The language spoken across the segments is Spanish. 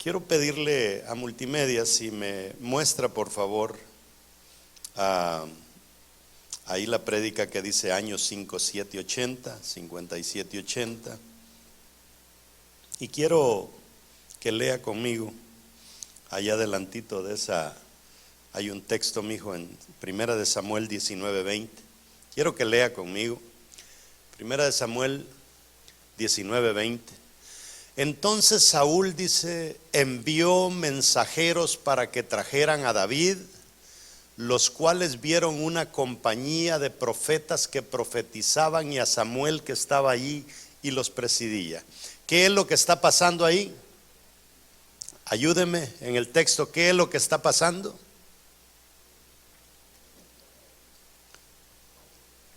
Quiero pedirle a Multimedia si me muestra por favor ahí la prédica que dice años 5780, 5780. Y quiero que lea conmigo, allá adelantito de esa, hay un texto, mijo, en Primera de Samuel 19:20. Quiero que lea conmigo, Primera de Samuel 19:20. Entonces Saúl, dice, envió mensajeros para que trajeran a David, los cuales vieron una compañía de profetas que profetizaban y a Samuel que estaba allí y los presidía. ¿Qué es lo que está pasando ahí? Ayúdeme en el texto, ¿qué es lo que está pasando?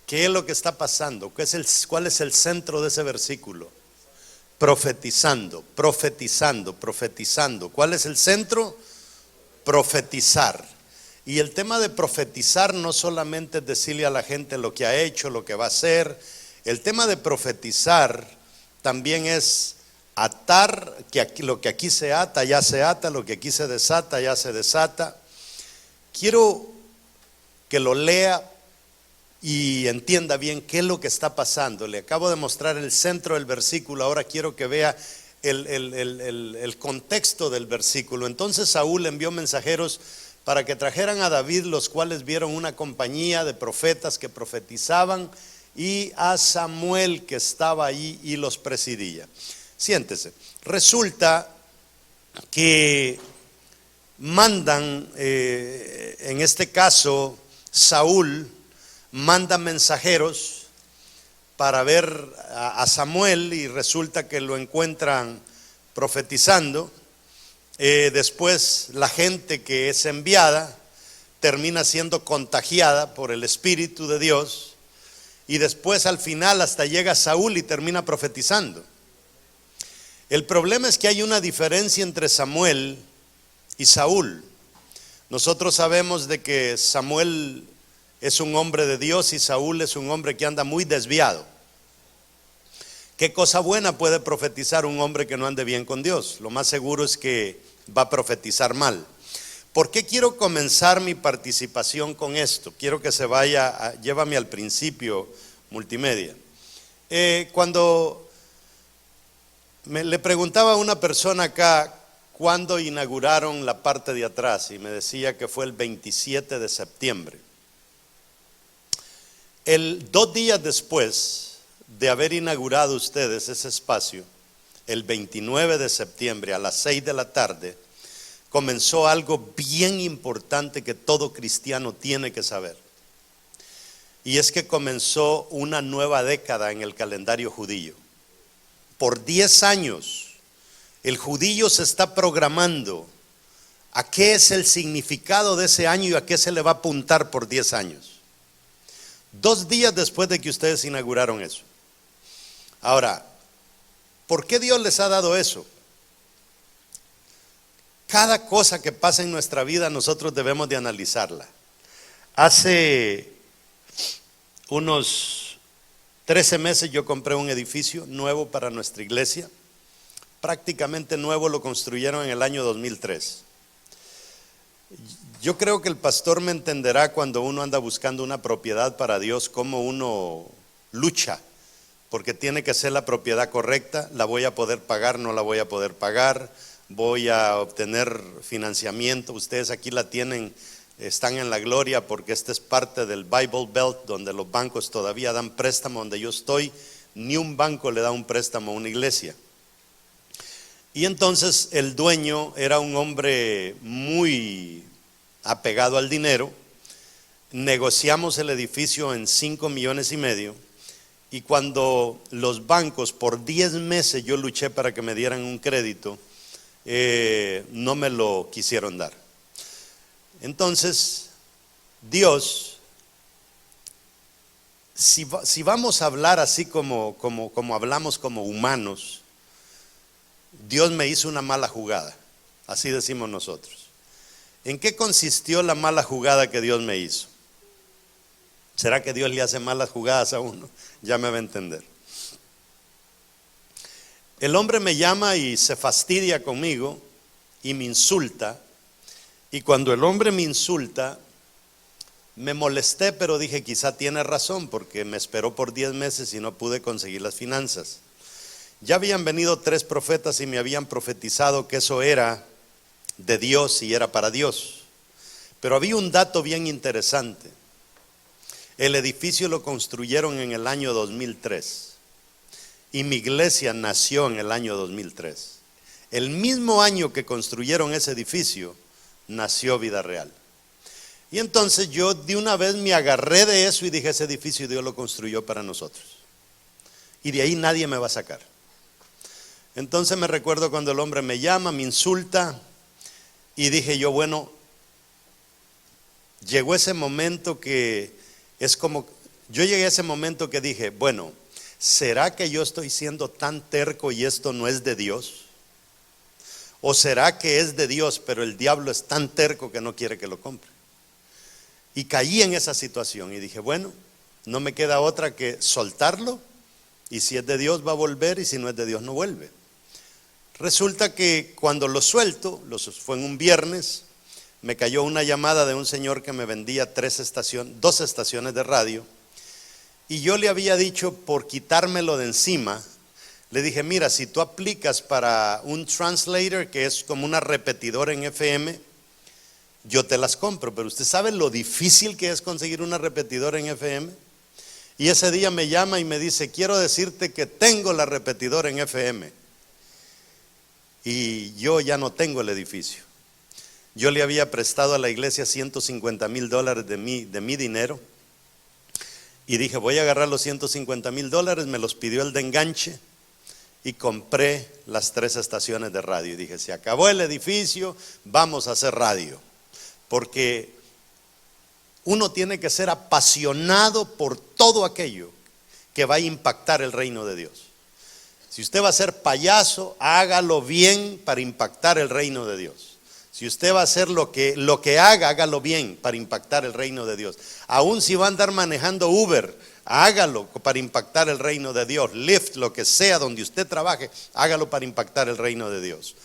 ¿Qué es lo que está pasando? ¿Cuál es el centro de ese versículo? Profetizando, profetizando, profetizando. ¿Cuál es el centro? Profetizar. Y el tema de profetizar no solamente es decirle a la gente lo que ha hecho, lo que va a hacer. El tema de profetizar también es atar, que aquí, lo que aquí se ata, ya se ata, lo que aquí se desata, ya se desata. Quiero que lo lea y entienda bien qué es lo que está pasando. Le acabo de mostrar el centro del versículo, ahora quiero que vea el contexto del versículo. Entonces Saúl envió mensajeros para que trajeran a David, los cuales vieron una compañía de profetas que profetizaban, y a Samuel que estaba allí y los presidía. Siéntese. Resulta que mandan, en este caso Saúl manda mensajeros para ver a Samuel, y resulta que lo encuentran profetizando. Después la gente que es enviada termina siendo contagiada por el Espíritu de Dios, y después al final hasta llega Saúl y termina profetizando. El problema es que hay una diferencia entre Samuel y Saúl. Nosotros sabemos de que Samuel es un hombre de Dios y Saúl es un hombre que anda muy desviado. ¿Qué cosa buena puede profetizar un hombre que no ande bien con Dios? Lo más seguro es que va a profetizar mal. ¿Por qué quiero comenzar mi participación con esto? Quiero que se vaya, llévame al principio, Multimedia. Cuando le preguntaba a una persona acá cuándo inauguraron la parte de atrás, y me decía que fue el 27 de septiembre. 2 días después de haber inaugurado ustedes ese espacio, el 29 de septiembre a las 6 de la tarde, comenzó algo bien importante que todo cristiano tiene que saber. Y es que comenzó una nueva década en el calendario judío. Por 10 años, el judío se está programando a qué es el significado de ese año y a qué se le va a apuntar por 10 años. 2 días después de que ustedes inauguraron eso. Ahora, ¿por qué Dios les ha dado eso? Cada cosa que pasa en nuestra vida nosotros debemos de analizarla. Hace unos 13 meses yo compré un edificio nuevo para nuestra iglesia. Prácticamente nuevo, lo construyeron en el año 2003. Yo creo que el pastor me entenderá cuando uno anda buscando una propiedad para Dios, cómo uno lucha, porque tiene que ser la propiedad correcta. La voy a poder pagar, no la voy a poder pagar, voy a obtener financiamiento. Ustedes aquí la tienen, están en la gloria, porque esta es parte del Bible Belt, donde los bancos todavía dan préstamo. Donde yo estoy, ni un banco le da un préstamo a una iglesia. Y entonces el dueño era un hombre muy apegado al dinero. Negociamos el edificio en 5,5 millones, y cuando los bancos, por 10 meses yo luché para que me dieran un crédito, no me lo quisieron dar. Entonces Dios, si vamos a hablar así como hablamos como humanos, Dios me hizo una mala jugada, así decimos nosotros. ¿En qué consistió la mala jugada que Dios me hizo? ¿Será que Dios le hace malas jugadas a uno? Ya me va a entender. El hombre me llama y se fastidia conmigo y me insulta. Y cuando el hombre me insulta, me molesté, pero dije, quizá tiene razón, porque me esperó por 10 meses y no pude conseguir las finanzas. Ya habían venido 3 profetas y me habían profetizado que eso era de Dios y era para Dios. Pero había un dato bien interesante. El edificio lo construyeron en el año 2003 y mi iglesia nació en el año 2003. El mismo año que construyeron ese edificio, nació Vida Real. Y entonces yo de una vez me agarré de eso y dije, ese edificio Dios lo construyó para nosotros. Y de ahí nadie me va a sacar. Entonces me recuerdo cuando el hombre me llama, me insulta, y dije yo, bueno, llegó ese momento que es como, yo llegué a ese momento que dije, bueno, ¿será que yo estoy siendo tan terco y esto no es de Dios? ¿O será que es de Dios, pero el diablo es tan terco que no quiere que lo compre? Y caí en esa situación y dije, bueno, no me queda otra que soltarlo, y si es de Dios va a volver, y si no es de Dios no vuelve. Resulta que cuando lo suelto, fue en un viernes, me cayó una llamada de un señor que me vendía 2 estaciones de radio, y yo le había dicho, por quitármelo de encima, le dije, mira, si tú aplicas para un translator, que es como una repetidora en FM, yo te las compro, pero usted sabe lo difícil que es conseguir una repetidora en FM. Y ese día me llama y me dice, quiero decirte que tengo la repetidora en FM. Y yo ya no tengo el edificio. Yo le había prestado a la iglesia $150,000 de mi dinero. Y dije, voy a agarrar los $150,000, me los pidió el de enganche. Y compré las 3 estaciones de radio. Y dije, se acabó el edificio, vamos a hacer radio. Porque uno tiene que ser apasionado por todo aquello que va a impactar el reino de Dios. Si usted va a ser payaso, hágalo bien para impactar el reino de Dios. Si usted va a hacer lo que haga, hágalo bien para impactar el reino de Dios. Aún si va a andar manejando Uber, hágalo para impactar el reino de Dios. Lyft, lo que sea, donde usted trabaje, hágalo para impactar el reino de Dios.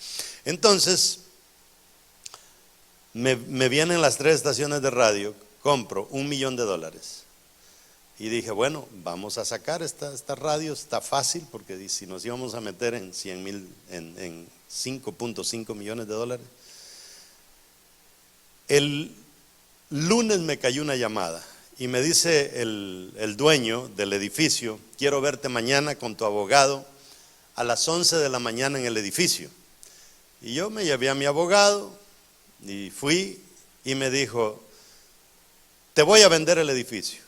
Entonces, me vienen las 3 estaciones de radio, compro $1 millón. Y dije, bueno, vamos a sacar esta radio, está fácil, porque si nos íbamos a meter en 100,000, en $5.5 millones. El lunes me cayó una llamada y me dice el dueño del edificio, quiero verte mañana con tu abogado a las 11 de la mañana en el edificio. Y yo me llevé a mi abogado y fui, y me dijo, te voy a vender el edificio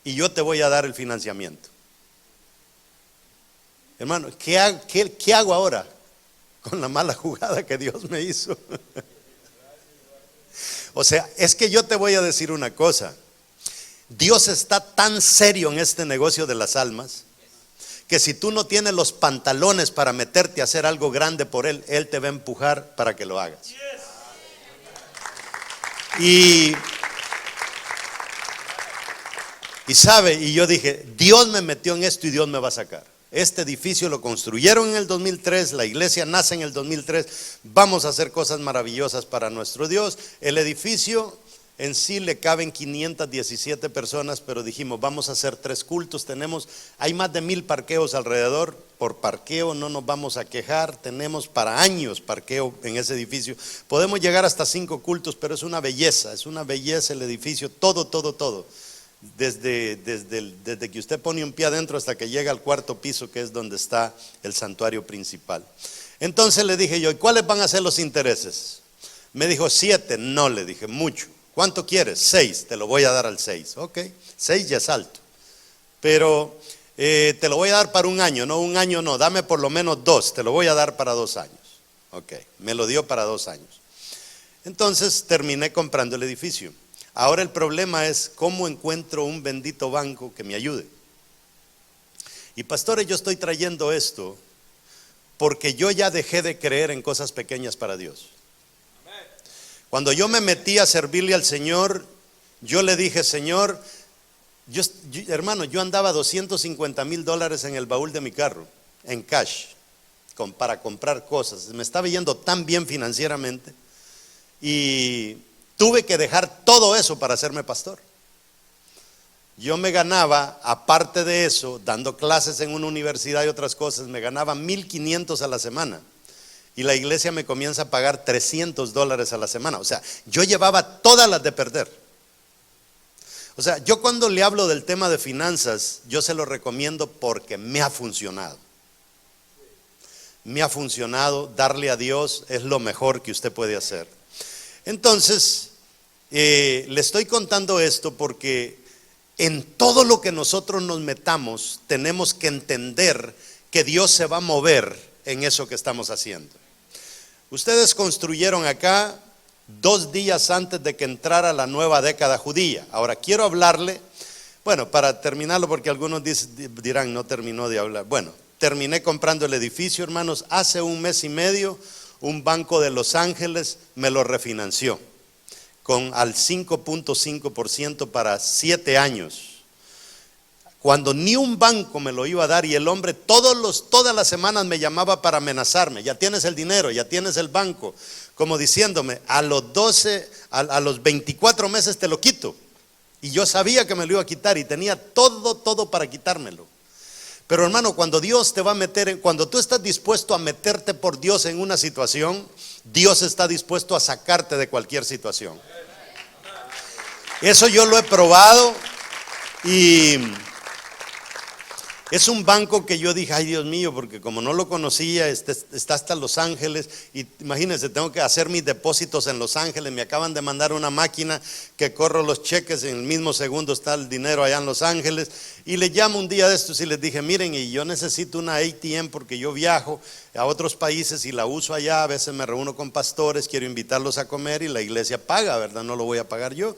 y yo te voy a dar el financiamiento. Hermano, ¿qué hago ahora con la mala jugada que Dios me hizo? O sea, es que yo te voy a decir una cosa. Dios está tan serio en este negocio de las almas, que si tú no tienes los pantalones para meterte a hacer algo grande por Él, Él te va a empujar para que lo hagas. Y sabe, y yo dije, Dios me metió en esto y Dios me va a sacar. Este edificio lo construyeron en el 2003, la iglesia nace en el 2003, vamos a hacer cosas maravillosas para nuestro Dios. El edificio en sí le caben 517 personas, pero dijimos, vamos a hacer 3 cultos. Hay más de 1,000 parqueos alrededor. Por parqueo no nos vamos a quejar, tenemos para años parqueo en ese edificio. Podemos llegar hasta 5 cultos, pero es una belleza el edificio, todo. Desde que usted pone un pie adentro hasta que llega al 4º piso, que es donde está el santuario principal. Entonces le dije yo, ¿y cuáles van a ser los intereses? Me dijo 7, no, le dije, mucho. ¿Cuánto quieres? 6, te lo voy a dar al 6. Ok, 6 ya es alto, pero te lo voy a dar para un año. No, un año no, dame por lo menos 2, te lo voy a dar para 2 años. Ok, me lo dio para 2 años. Entonces terminé comprando el edificio. Ahora el problema es cómo encuentro un bendito banco que me ayude. Y pastores, yo estoy trayendo esto porque yo ya dejé de creer en cosas pequeñas para Dios. Cuando yo me metí a servirle al Señor, yo le dije, Señor, hermano, yo andaba $250,000 en el baúl de mi carro, en cash, para comprar cosas. Me estaba yendo tan bien financieramente y tuve que dejar todo eso para hacerme pastor. Yo me ganaba, aparte de eso, dando clases en una universidad y otras cosas, me ganaba $1,500 a la semana. Y la iglesia me comienza a pagar $300 a la semana. O sea, yo llevaba todas las de perder. O sea, yo cuando le hablo del tema de finanzas, yo se lo recomiendo porque me ha funcionado. Me ha funcionado, darle a Dios es lo mejor que usted puede hacer. Entonces, le estoy contando esto porque en todo lo que nosotros nos metamos, tenemos que entender que Dios se va a mover en eso que estamos haciendo. Ustedes construyeron acá 2 días antes de que entrara la nueva década judía. Ahora quiero hablarle, bueno, para terminarlo, porque algunos dirán, no terminó de hablar. Bueno, terminé comprando el edificio, hermanos. Hace 1 mes y medio, un banco de Los Ángeles me lo refinanció al 5.5% para 7 años. Cuando ni un banco me lo iba a dar, y el hombre todas las semanas me llamaba para amenazarme. Ya tienes el dinero, ya tienes el banco, como diciéndome, a los 24 meses te lo quito. Y yo sabía que me lo iba a quitar y tenía todo para quitármelo. Pero hermano, cuando Dios te va a meter, cuando tú estás dispuesto a meterte por Dios en una situación, Dios está dispuesto a sacarte de cualquier situación. Eso yo lo he probado y es un banco que yo dije, ay Dios mío, porque como no lo conocía, está hasta Los Ángeles, y imagínense, tengo que hacer mis depósitos en Los Ángeles. Me acaban de mandar una máquina que corro los cheques, en el mismo segundo está el dinero allá en Los Ángeles. Y le llamo un día de estos y les dije, miren, y yo necesito una ATM porque yo viajo a otros países y la uso allá. A veces me reúno con pastores, quiero invitarlos a comer y la iglesia paga, ¿verdad? No lo voy a pagar yo.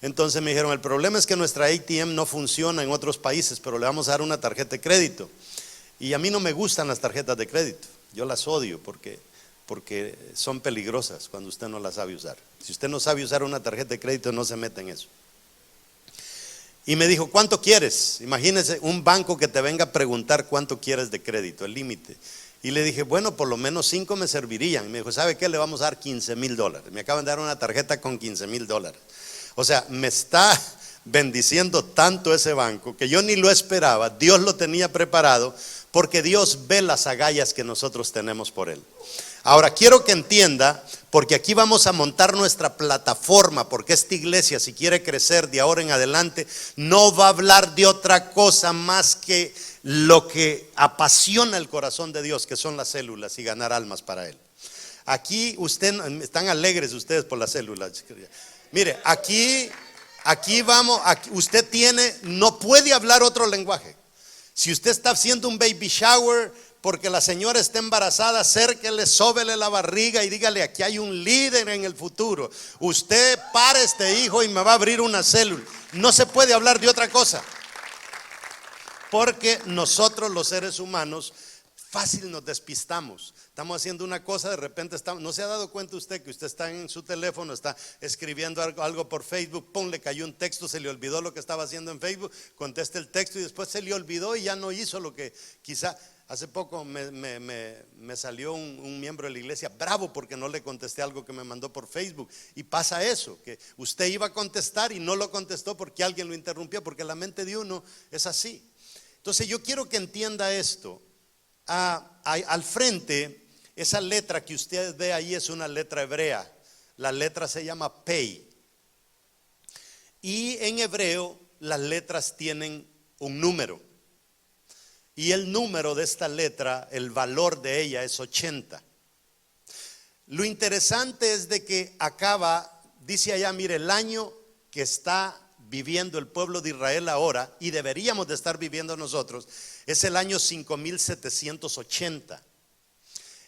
Entonces me dijeron, el problema es que nuestra ATM no funciona en otros países, pero le vamos a dar una tarjeta de crédito. Y a mí no me gustan las tarjetas de crédito, yo las odio porque son peligrosas cuando usted no las sabe usar. Si usted no sabe usar una tarjeta de crédito, no se meta en eso. Y me dijo, ¿cuánto quieres? Imagínese un banco que te venga a preguntar cuánto quieres de crédito, el límite. Y le dije, bueno, por lo menos 5 me servirían. Y me dijo, ¿sabe qué? Le vamos a dar $15,000. Me acaban de dar una tarjeta con $15,000. O sea, me está bendiciendo tanto ese banco que yo ni lo esperaba. Dios lo tenía preparado porque Dios ve las agallas que nosotros tenemos por Él. Ahora quiero que entienda, porque aquí vamos a montar nuestra plataforma, porque esta iglesia, si quiere crecer de ahora en adelante, no va a hablar de otra cosa más que lo que apasiona el corazón de Dios, que son las células y ganar almas para Él. Aquí están alegres ustedes por las células. Mire, aquí vamos, usted no puede hablar otro lenguaje. Si usted está haciendo un baby shower porque la señora está embarazada, acérquele, sóbele la barriga y dígale, aquí hay un líder en el futuro. Usted para este hijo y me va a abrir una célula. No se puede hablar de otra cosa. Porque nosotros los seres humanos fácil nos despistamos. Estamos haciendo una cosa, de repente ¿no se ha dado cuenta usted que usted está en su teléfono, está escribiendo algo por Facebook, pum, le cayó un texto, se le olvidó lo que estaba haciendo en Facebook, contesta el texto y después se le olvidó y ya no hizo lo que quizá. Hace poco me salió un miembro de la iglesia bravo porque no le contesté algo que me mandó por Facebook. Y pasa eso, que usted iba a contestar y no lo contestó porque alguien lo interrumpió, porque la mente de uno es así. Entonces yo quiero que entienda esto. Al frente, esa letra que usted ve ahí es una letra hebrea. La letra se llama Pei. Y en hebreo las letras tienen un número. Y el número de esta letra, el valor de ella es 80. Lo interesante es de que dice allá, mire, el año que está viviendo el pueblo de Israel ahora, y deberíamos de estar viviendo nosotros, es el año 5780.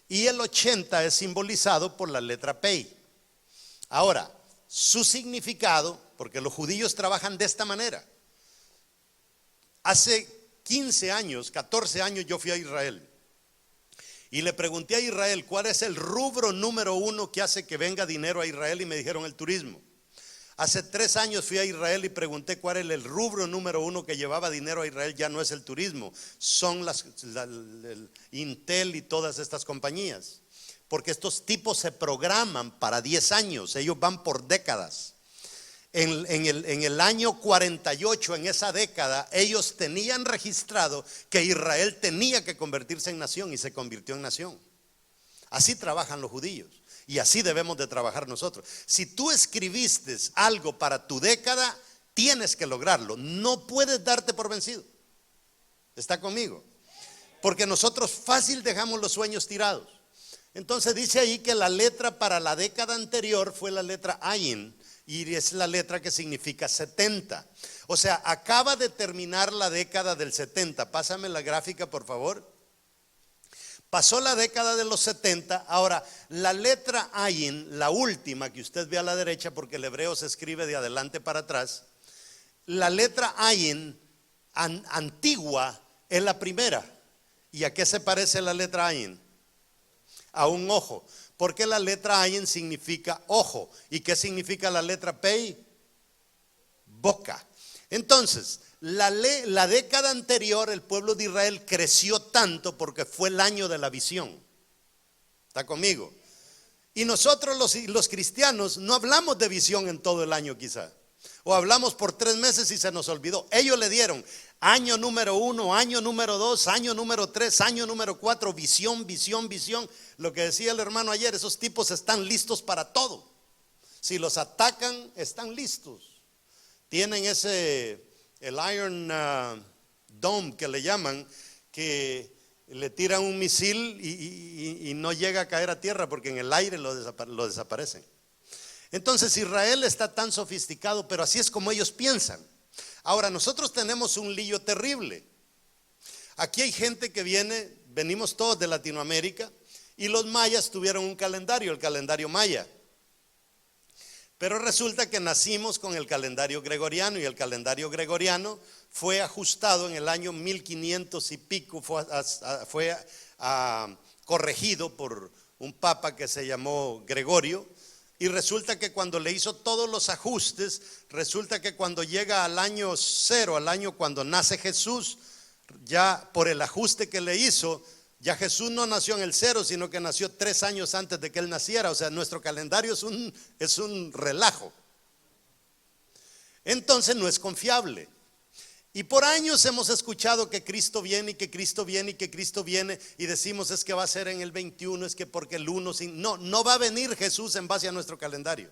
Y el 80 es simbolizado por la letra Pei. Ahora, su significado, porque los judíos trabajan de esta manera. Hace 15 años, 14 años yo fui a Israel. Y le pregunté a Israel, ¿cuál es el rubro número 1 que hace que venga dinero a Israel? Y me dijeron, el turismo. Hace 3 años fui a Israel y pregunté cuál era el rubro número 1 que llevaba dinero a Israel. Ya no es el turismo, son el Intel y todas estas compañías. Porque estos tipos se programan para 10 años, ellos van por décadas. En el año 48, en esa década, ellos tenían registrado que Israel tenía que convertirse en nación y se convirtió en nación. Así trabajan los judíos. Y así debemos de trabajar nosotros. Si tú escribiste algo para tu década, tienes que lograrlo. No puedes darte por vencido. ¿Está conmigo? Porque nosotros fácil dejamos los sueños tirados. Entonces dice ahí que la letra para la década anterior fue la letra Ayin, y es la letra que significa 70. O sea, acaba de terminar la década del 70. Pásame la gráfica, por favor. Pasó la década de los 70. Ahora, la letra Ayin, la última que usted ve a la derecha, porque el hebreo se escribe de adelante para atrás. La letra Ayin antigua es la primera. ¿Y a qué se parece la letra Ayin? A un ojo. Porque la letra Ayin significa ojo. ¿Y qué significa la letra Pei? Boca. Entonces, la década anterior el pueblo de Israel creció tanto porque fue el año de la visión. ¿Está conmigo? Y nosotros los cristianos no hablamos de visión en todo el año quizá. O hablamos por 3 meses y se nos olvidó. Ellos le dieron año número 1, año número 2, año número 3, año número 4, visión, visión, visión. Lo que decía el hermano ayer, esos tipos están listos para todo. Si los atacan, están listos. Tienen el Iron Dome que le llaman, que le tiran un misil y no llega a caer a tierra porque en el aire lo desaparecen. Entonces Israel está tan sofisticado, pero así es como ellos piensan. Ahora nosotros tenemos un lío terrible. Aquí hay gente que venimos todos de Latinoamérica, y los mayas tuvieron un calendario, el calendario maya. Pero resulta que nacimos con el calendario gregoriano, y el calendario gregoriano fue ajustado en el año 1500 y pico, fue corregido por un papa que se llamó Gregorio. Y resulta que cuando le hizo todos los ajustes, resulta que cuando llega al año 0, al año cuando nace Jesús, ya por el ajuste que le hizo, ya Jesús no nació en el 0, sino que nació 3 años antes de que él naciera. O sea, nuestro calendario es un relajo. Entonces no es confiable. Y por años hemos escuchado que Cristo viene, y que Cristo viene, y que Cristo viene, y decimos es que va a ser en el 21, es que porque el 1, no va a venir Jesús en base a nuestro calendario.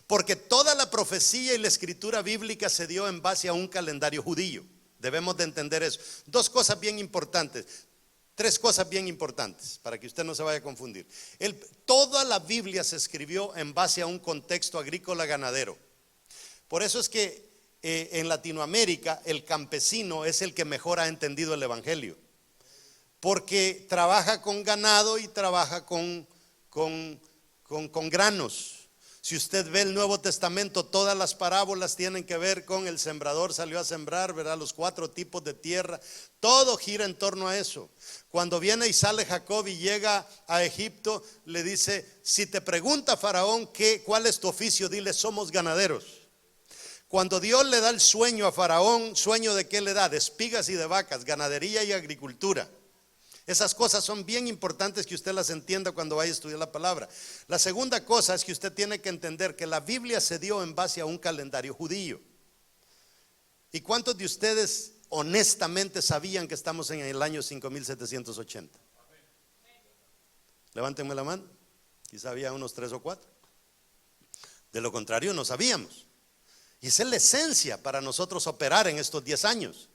Porque toda la profecía y la escritura bíblica se dio en base a un calendario judío. Debemos de entender eso. 2 cosas bien importantes. 3 cosas bien importantes para que usted no se vaya a confundir. Toda la Biblia se escribió en base a un contexto agrícola ganadero. Por eso es que en Latinoamérica el campesino es el que mejor ha entendido el evangelio, porque trabaja con ganado y trabaja con granos. Si usted ve el Nuevo Testamento, todas las parábolas tienen que ver con el sembrador salió a sembrar, ¿verdad? Los 4 tipos de tierra, todo gira en torno a eso. Cuando viene y sale Jacob y llega a Egipto, le dice: si te pregunta Faraón cuál es tu oficio, dile somos ganaderos. Cuando Dios le da el sueño a Faraón, ¿sueño de qué le da? De espigas y de vacas, ganadería y agricultura. Esas cosas son bien importantes que usted las entienda cuando vaya a estudiar la palabra. La segunda cosa es que usted tiene que entender que la Biblia se dio en base a un calendario judío. ¿Y cuántos de ustedes honestamente sabían que estamos en el año 5780? Levántenme la mano. Quizá había unos 3 o 4. De lo contrario no sabíamos. Y esa es la esencia para nosotros operar en estos 10 años.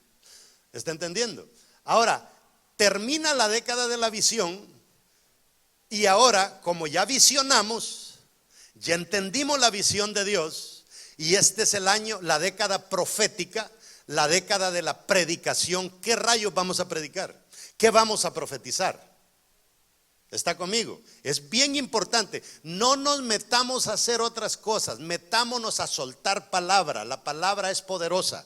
¿Está entendiendo? Ahora, termina la década de la visión, y ahora, como ya visionamos, ya entendimos la visión de Dios, y este es el año, la década profética, la década de la predicación. ¿Qué rayos vamos a predicar? ¿Qué vamos a profetizar? ¿Está conmigo? Es bien importante. No nos metamos a hacer otras cosas, metámonos a soltar palabra. La palabra es poderosa.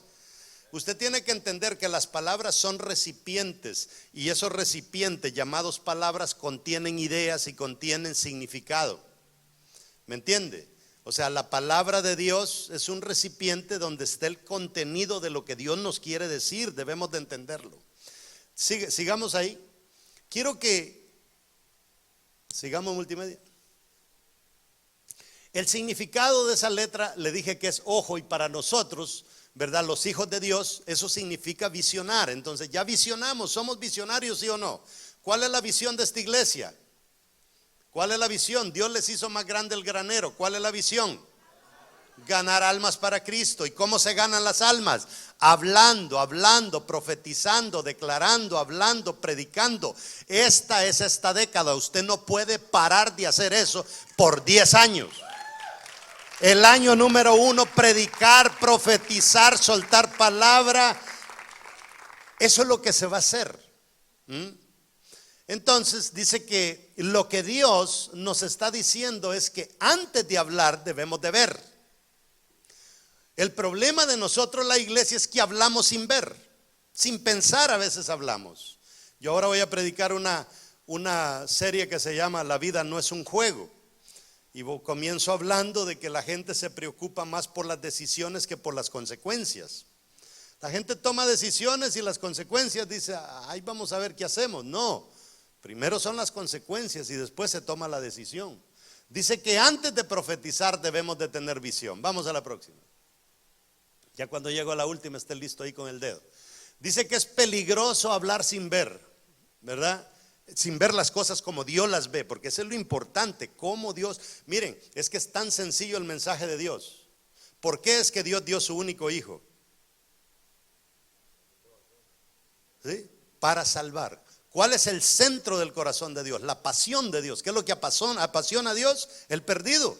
Usted tiene que entender que las palabras son recipientes, y esos recipientes llamados palabras contienen ideas y contienen significado. ¿Me entiende? O sea, la palabra de Dios es un recipiente donde está el contenido de lo que Dios nos quiere decir. Debemos de entenderlo. Sigamos ahí. Quiero que sigamos multimedia. El significado de esa letra le dije que es ojo, y para nosotros, ¿verdad? Los hijos de Dios, eso significa visionar. Entonces ya visionamos, somos visionarios, ¿sí o no? ¿Cuál es la visión de esta iglesia? ¿Cuál es la visión? Dios les hizo más grande el granero. ¿Cuál es la visión? Ganar almas para Cristo. ¿Y cómo se ganan las almas? Hablando, profetizando, declarando, hablando, predicando. Esta es esta década. Usted no puede parar de hacer eso por 10 años. El año número 1, predicar, profetizar, soltar palabra. Eso es lo que se va a hacer. Entonces dice que lo que Dios nos está diciendo es que antes de hablar debemos de ver. El problema de nosotros, la iglesia, es que hablamos sin ver, sin pensar. A veces hablamos. Yo ahora voy a predicar una serie que se llama La vida no es un juego. Y comienzo hablando de que la gente se preocupa más por las decisiones que por las consecuencias. La gente toma decisiones y las consecuencias dice, ay, vamos a ver qué hacemos. No, primero son las consecuencias y después se toma la decisión. Dice que antes de profetizar debemos de tener visión. Vamos a la próxima. Ya cuando llego a la última esté listo ahí con el dedo. Dice que es peligroso hablar sin ver, ¿verdad? Sin ver las cosas como Dios las ve, porque eso es lo importante, cómo Dios. Miren, es que es tan sencillo el mensaje de Dios. ¿Por qué es que Dios dio su único hijo? ¿Sí? Para salvar. ¿Cuál es el centro del corazón de Dios? La pasión de Dios. ¿Qué es lo que apasiona a Dios? El perdido.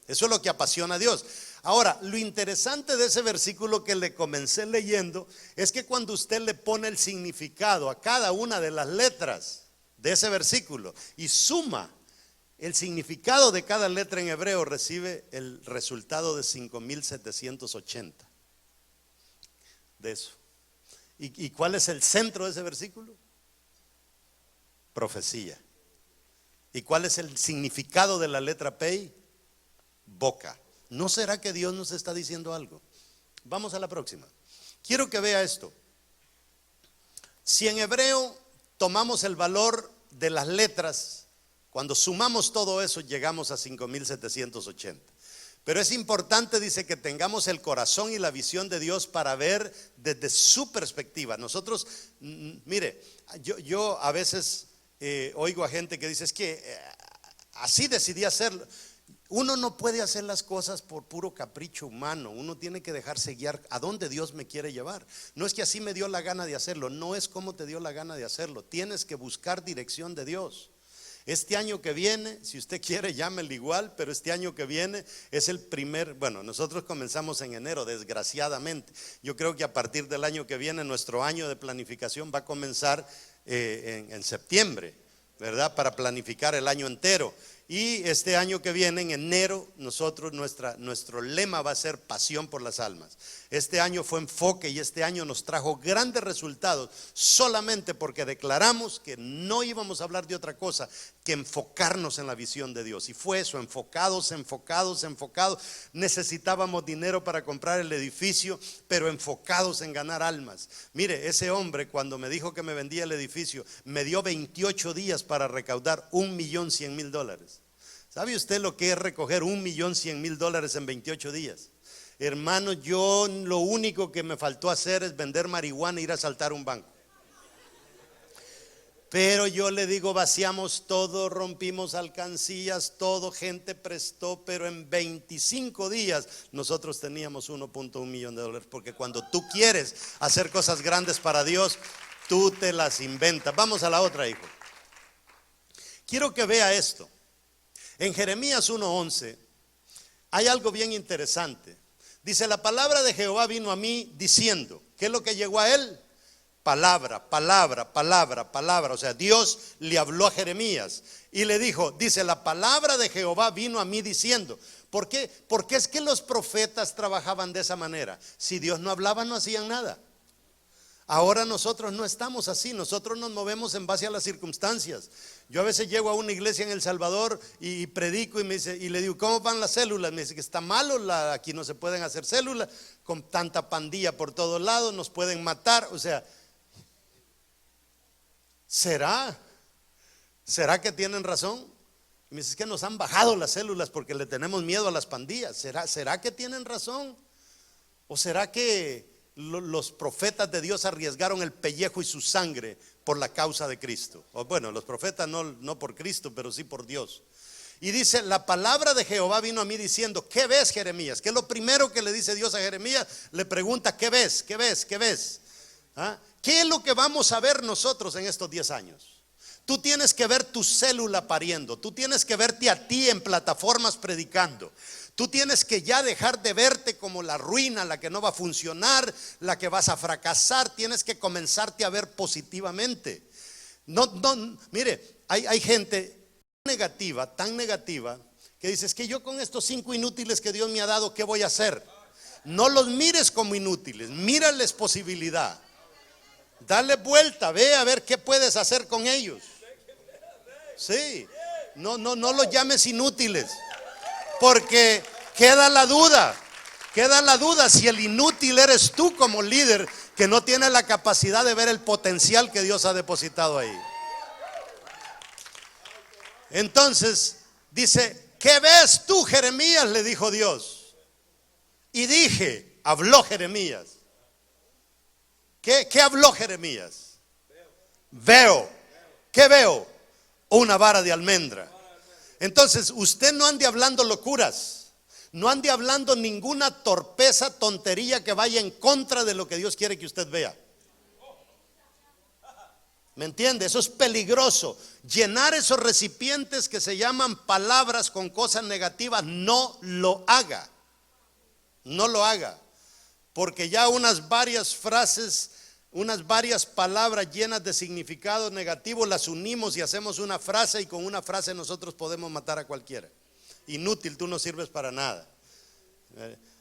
Eso es lo que apasiona a Dios. Ahora, lo interesante de ese versículo que le comencé leyendo es que cuando usted le pone el significado a cada una de las letras de ese versículo y suma el significado de cada letra en hebreo, recibe el resultado de 5,780 de eso. ¿Y cuál es el centro de ese versículo? Profecía. ¿Y cuál es el significado de la letra P? Boca. ¿No será que Dios nos está diciendo algo? Vamos a la próxima. Quiero que vea esto. Si en hebreo tomamos el valor de las letras, cuando sumamos todo eso llegamos a 5,780. Pero es importante, dice, que tengamos el corazón y la visión de Dios para ver desde su perspectiva. Nosotros, mire, yo a veces oigo a gente que dice, es que así decidí hacerlo. Uno no puede hacer las cosas por puro capricho humano. Uno tiene que dejarse guiar a donde Dios me quiere llevar. No es que así me dio la gana de hacerlo. No es como te dio la gana de hacerlo. Tienes que buscar dirección de Dios. Este año que viene, si usted quiere, llámele igual, pero este año que viene es el primer, bueno, nosotros comenzamos en enero, desgraciadamente. Yo creo que a partir del año que viene, nuestro año de planificación va a comenzar en septiembre, ¿verdad? Para planificar el año entero. Y este año que viene, en enero, nuestro lema va a ser pasión por las almas. Este año fue enfoque y este año nos trajo grandes resultados solamente porque declaramos que no íbamos a hablar de otra cosa que enfocarnos en la visión de Dios. Y fue eso, enfocados. Necesitábamos dinero para comprar el edificio, pero enfocados en ganar almas. Mire, ese hombre cuando me dijo que me vendía el edificio, me dio 28 días para recaudar $1,100,000. ¿Sabe usted lo que es recoger $1,100,000 en 28 días? Hermano, yo lo único que me faltó hacer es vender marihuana e ir a asaltar un banco. Pero yo le digo, vaciamos todo, rompimos alcancías, todo, gente prestó, pero en 25 días nosotros teníamos $1.1 millón. Porque cuando tú quieres hacer cosas grandes para Dios, tú te las inventas. Vamos a la otra, hijo. Quiero que vea esto. En Jeremías 1:11 hay algo bien interesante. Dice, la palabra de Jehová vino a mí diciendo, ¿qué es lo que llegó a él? Palabra. O sea, Dios le habló a Jeremías y le dijo, dice, la palabra de Jehová vino a mí diciendo. ¿Por qué? Porque es que los profetas trabajaban de esa manera. Si Dios no hablaba, no hacían nada. Ahora nosotros no estamos así, nosotros nos movemos en base a las circunstancias. Yo a veces llego a una iglesia en El Salvador y predico y me dice, y le digo, ¿cómo van las células? Me dice que está malo, aquí no se pueden hacer células, con tanta pandilla por todos lados, nos pueden matar. O sea, ¿será que tienen razón? Y me dice, es que nos han bajado las células porque le tenemos miedo a las pandillas. ¿Será que tienen razón? ¿O será que los profetas de Dios arriesgaron el pellejo y su sangre por la causa de Cristo? O bueno, los profetas no por Cristo, pero sí por Dios. Y dice, la palabra de Jehová vino a mí diciendo, ¿qué ves, Jeremías? ¿Qué es lo primero que le dice Dios a Jeremías? Le pregunta, ¿qué ves? ¿Qué ves? ¿Qué ves? ¿Ah? ¿Qué es lo que vamos a ver nosotros en estos 10 años? Tú tienes que ver tu célula pariendo, tú tienes que verte a ti en plataformas predicando. Tú tienes que ya dejar de verte como la ruina, la que no va a funcionar, la que vas a fracasar. Tienes que comenzarte a ver positivamente. Mire, hay gente tan negativa, que dice, es que yo con estos 5 inútiles que Dios me ha dado, ¿qué voy a hacer? No los mires como inútiles, mírales posibilidad. Dale vuelta, ve a ver qué puedes hacer con ellos. Sí, no los llames inútiles. Porque queda la duda si el inútil eres tú como líder, que no tienes la capacidad de ver el potencial que Dios ha depositado ahí. Entonces dice, ¿qué ves tú, Jeremías? Le dijo Dios. Y dije, habló Jeremías. ¿Qué habló Jeremías? Veo. ¿Qué veo? Una vara de almendra. Entonces, usted no ande hablando locuras, no ande hablando ninguna torpeza, tontería que vaya en contra de lo que Dios quiere que usted vea. ¿Me entiende? Eso es peligroso. Llenar esos recipientes que se llaman palabras con cosas negativas, no lo haga. No lo haga. Porque ya unas varias frases, unas varias palabras llenas de significado negativo, las unimos y hacemos una frase, y con una frase nosotros podemos matar a cualquiera. Inútil, tú no sirves para nada.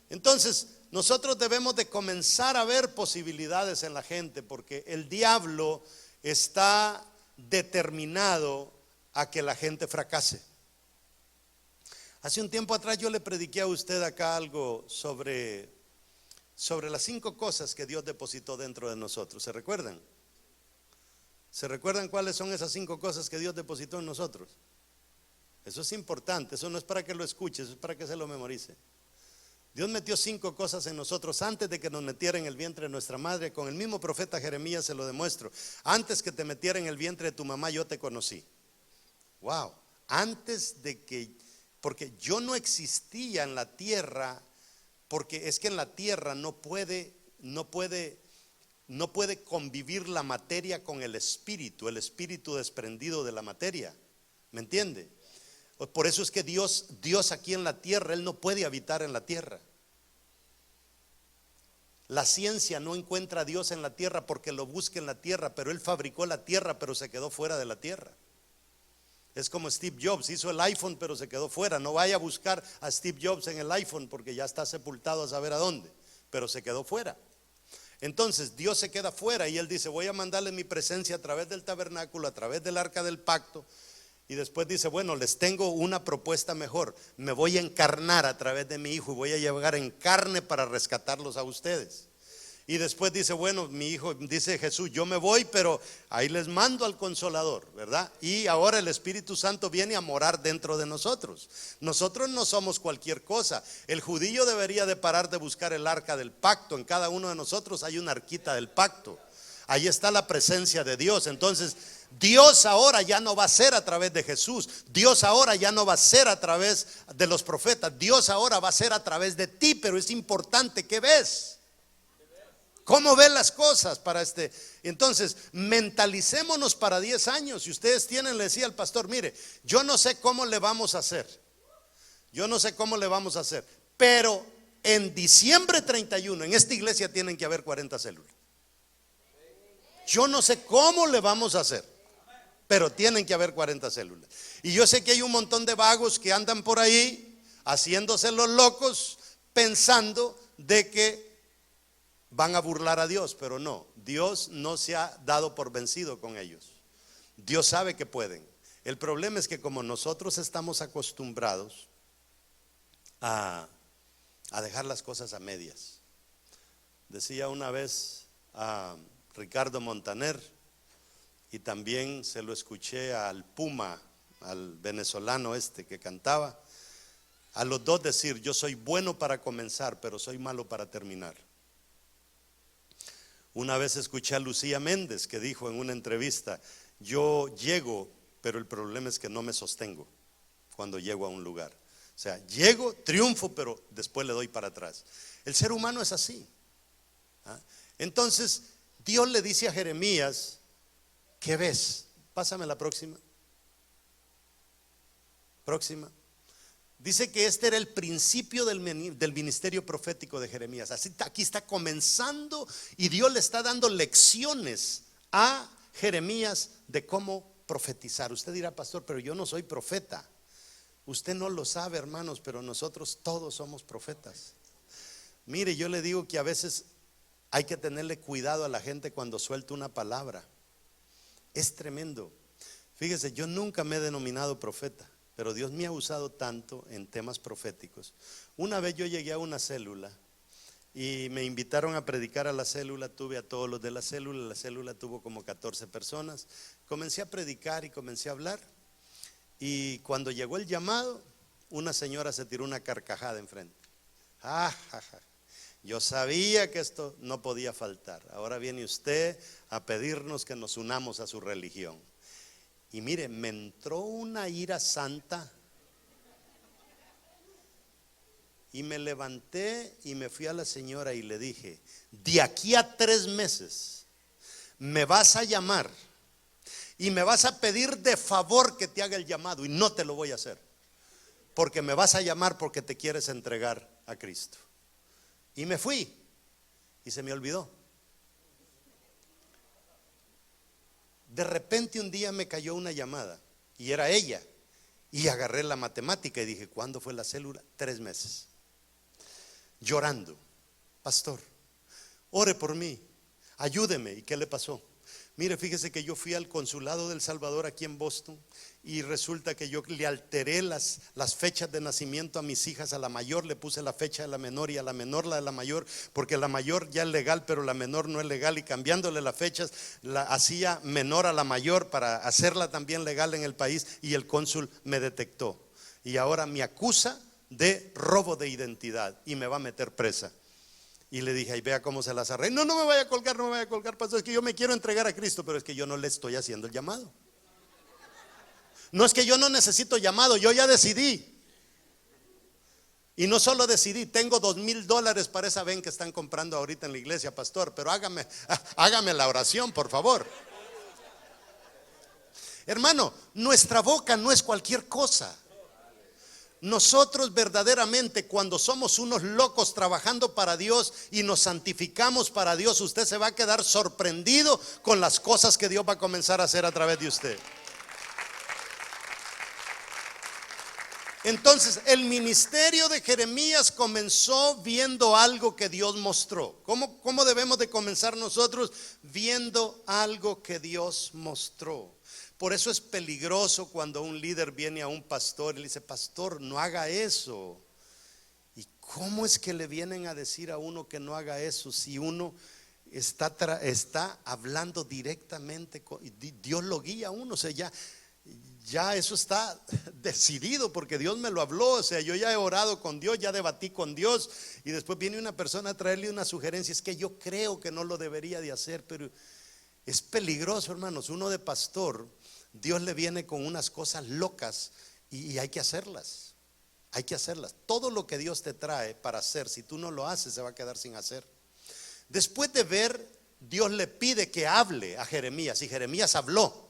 Entonces, nosotros debemos de comenzar a ver posibilidades en la gente, porque el diablo está determinado a que la gente fracase. Hace un tiempo atrás yo le prediqué a usted acá algo sobre las 5 cosas que Dios depositó dentro de nosotros. ¿Se recuerdan? ¿Se recuerdan cuáles son esas 5 cosas que Dios depositó en nosotros? Eso es importante, eso no es para que lo escuche, eso es para que se lo memorice. Dios metió 5 cosas en nosotros antes de que nos metiera en el vientre de nuestra madre. Con el mismo profeta Jeremías se lo demuestro. Antes que te metiera en el vientre de tu mamá, yo te conocí. Wow, antes de que, porque yo no existía en la tierra. Porque es que en la tierra no puede convivir la materia con el espíritu desprendido de la materia. ¿Me entiende? Por eso es que Dios aquí en la tierra, Él no puede habitar en la tierra. La ciencia no encuentra a Dios en la tierra porque lo busca en la tierra, pero Él fabricó la tierra, pero se quedó fuera de la tierra. Es como Steve Jobs, hizo el iPhone pero se quedó fuera. No vaya a buscar a Steve Jobs en el iPhone porque ya está sepultado a saber a dónde, pero se quedó fuera. Entonces Dios se queda fuera y Él dice, voy a mandarle mi presencia a través del tabernáculo, a través del arca del pacto. Y después dice, bueno, les tengo una propuesta mejor. Me voy a encarnar a través de mi hijo y voy a llegar en carne para rescatarlos a ustedes. Y después dice, bueno, mi hijo, dice Jesús, yo me voy, pero ahí les mando al Consolador, ¿verdad? Y ahora el Espíritu Santo viene a morar dentro de nosotros. Nosotros no somos cualquier cosa. El judío debería de parar de buscar el arca del pacto. En cada uno de nosotros hay una arquita del pacto. Ahí está la presencia de Dios. Entonces, Dios ahora ya no va a ser a través de Jesús. Dios ahora ya no va a ser a través de los profetas. Dios ahora va a ser a través de ti, pero es importante, ¿qué ves? ¿Cómo ven las cosas para este? Entonces, mentalicémonos para 10 años. Si ustedes tienen, le decía al pastor, mire, yo no sé cómo le vamos a hacer. Yo no sé cómo le vamos a hacer. Pero en diciembre 31, en esta iglesia tienen que haber 40 células. Yo no sé cómo le vamos a hacer, pero tienen que haber 40 células. Y yo sé que hay un montón de vagos que andan por ahí haciéndose los locos, pensando de que van a burlar a Dios, pero no. Dios no se ha dado por vencido con ellos. Dios sabe que pueden. El problema es que como nosotros estamos acostumbrados a dejar las cosas a medias. Decía una vez a Ricardo Montaner, y también se lo escuché al Puma, al venezolano que cantaba, a los dos decir: yo soy bueno para comenzar, pero soy malo para terminar. Una vez escuché a Lucía Méndez que dijo en una entrevista: yo llego, pero el problema es que no me sostengo cuando llego a un lugar. O sea, llego, triunfo, pero después le doy para atrás. El ser humano es así. Entonces Dios le dice a Jeremías: ¿qué ves? Pásame la próxima. Próxima. Dice que este era el principio del ministerio profético de Jeremías. Así aquí está comenzando, y Dios le está dando lecciones a Jeremías de cómo profetizar. Usted dirá: pastor, pero yo no soy profeta. Usted no lo sabe, hermanos, pero nosotros todos somos profetas. Mire, yo le digo que a veces hay que tenerle cuidado a la gente cuando suelta una palabra. Es tremendo. Fíjese, yo nunca me he denominado profeta, pero Dios me ha usado tanto en temas proféticos. Una vez yo llegué a una célula y me invitaron a predicar a la célula. Tuve a todos los de la célula tuvo como 14 personas. Comencé a predicar y comencé a hablar, y cuando llegó el llamado, una señora se tiró una carcajada enfrente. Yo sabía que esto no podía faltar. Ahora viene usted a pedirnos que nos unamos a su religión. Y mire, me entró una ira santa, y me levanté y me fui a la señora y le dije: de aquí a 3 meses me vas a llamar y me vas a pedir de favor que te haga el llamado, y no te lo voy a hacer, porque me vas a llamar porque te quieres entregar a Cristo. Y me fui y se me olvidó. De repente un día me cayó una llamada y era ella, y agarré la matemática y dije: ¿cuándo fue la célula? 3 meses. Llorando: pastor, ore por mí, ayúdeme. ¿Y qué le pasó? Mire, fíjese que yo fui al consulado del Salvador aquí en Boston, y resulta que yo le alteré las fechas de nacimiento a mis hijas. A la mayor le puse la fecha de la menor, y a la menor la de la mayor, porque la mayor ya es legal, pero la menor no es legal, y cambiándole las fechas la hacía menor a la mayor para hacerla también legal en el país, y el cónsul me detectó y ahora me acusa de robo de identidad y me va a meter presa. Y le dije: ay, vea cómo se las arregla. No me vaya a colgar, no me vaya a colgar, pastor, es que yo me quiero entregar a Cristo, pero es que yo no le estoy haciendo el llamado. No es que yo no necesito llamado, yo ya decidí. Y no solo decidí, tengo $2,000 para esa ven que están comprando ahorita en la iglesia, pastor, pero hágame la oración, por favor. Hermano, nuestra boca no es cualquier cosa. Nosotros verdaderamente, cuando somos unos locos trabajando para Dios y nos santificamos para Dios, usted se va a quedar sorprendido con las cosas que Dios va a comenzar a hacer a través de usted. Entonces, el ministerio de Jeremías comenzó viendo algo que Dios mostró. ¿Cómo debemos de comenzar nosotros? Viendo algo que Dios mostró. Por eso es peligroso cuando un líder viene a un pastor y le dice: pastor, no haga eso. ¿Y cómo es que le vienen a decir a uno que no haga eso si uno está hablando directamente Dios lo guía a uno? O sea, ya eso está decidido, porque Dios me lo habló. O sea, yo ya he orado con Dios, ya debatí con Dios, y después viene una persona a traerle una sugerencia. Es que yo creo que no lo debería de hacer, pero es peligroso, hermanos. Uno de pastor, Dios le viene con unas cosas locas y hay que hacerlas. Hay que hacerlas. Todo lo que Dios te trae para hacer, si tú no lo haces, se va a quedar sin hacer. Después de ver, Dios le pide que hable a Jeremías, y Jeremías habló.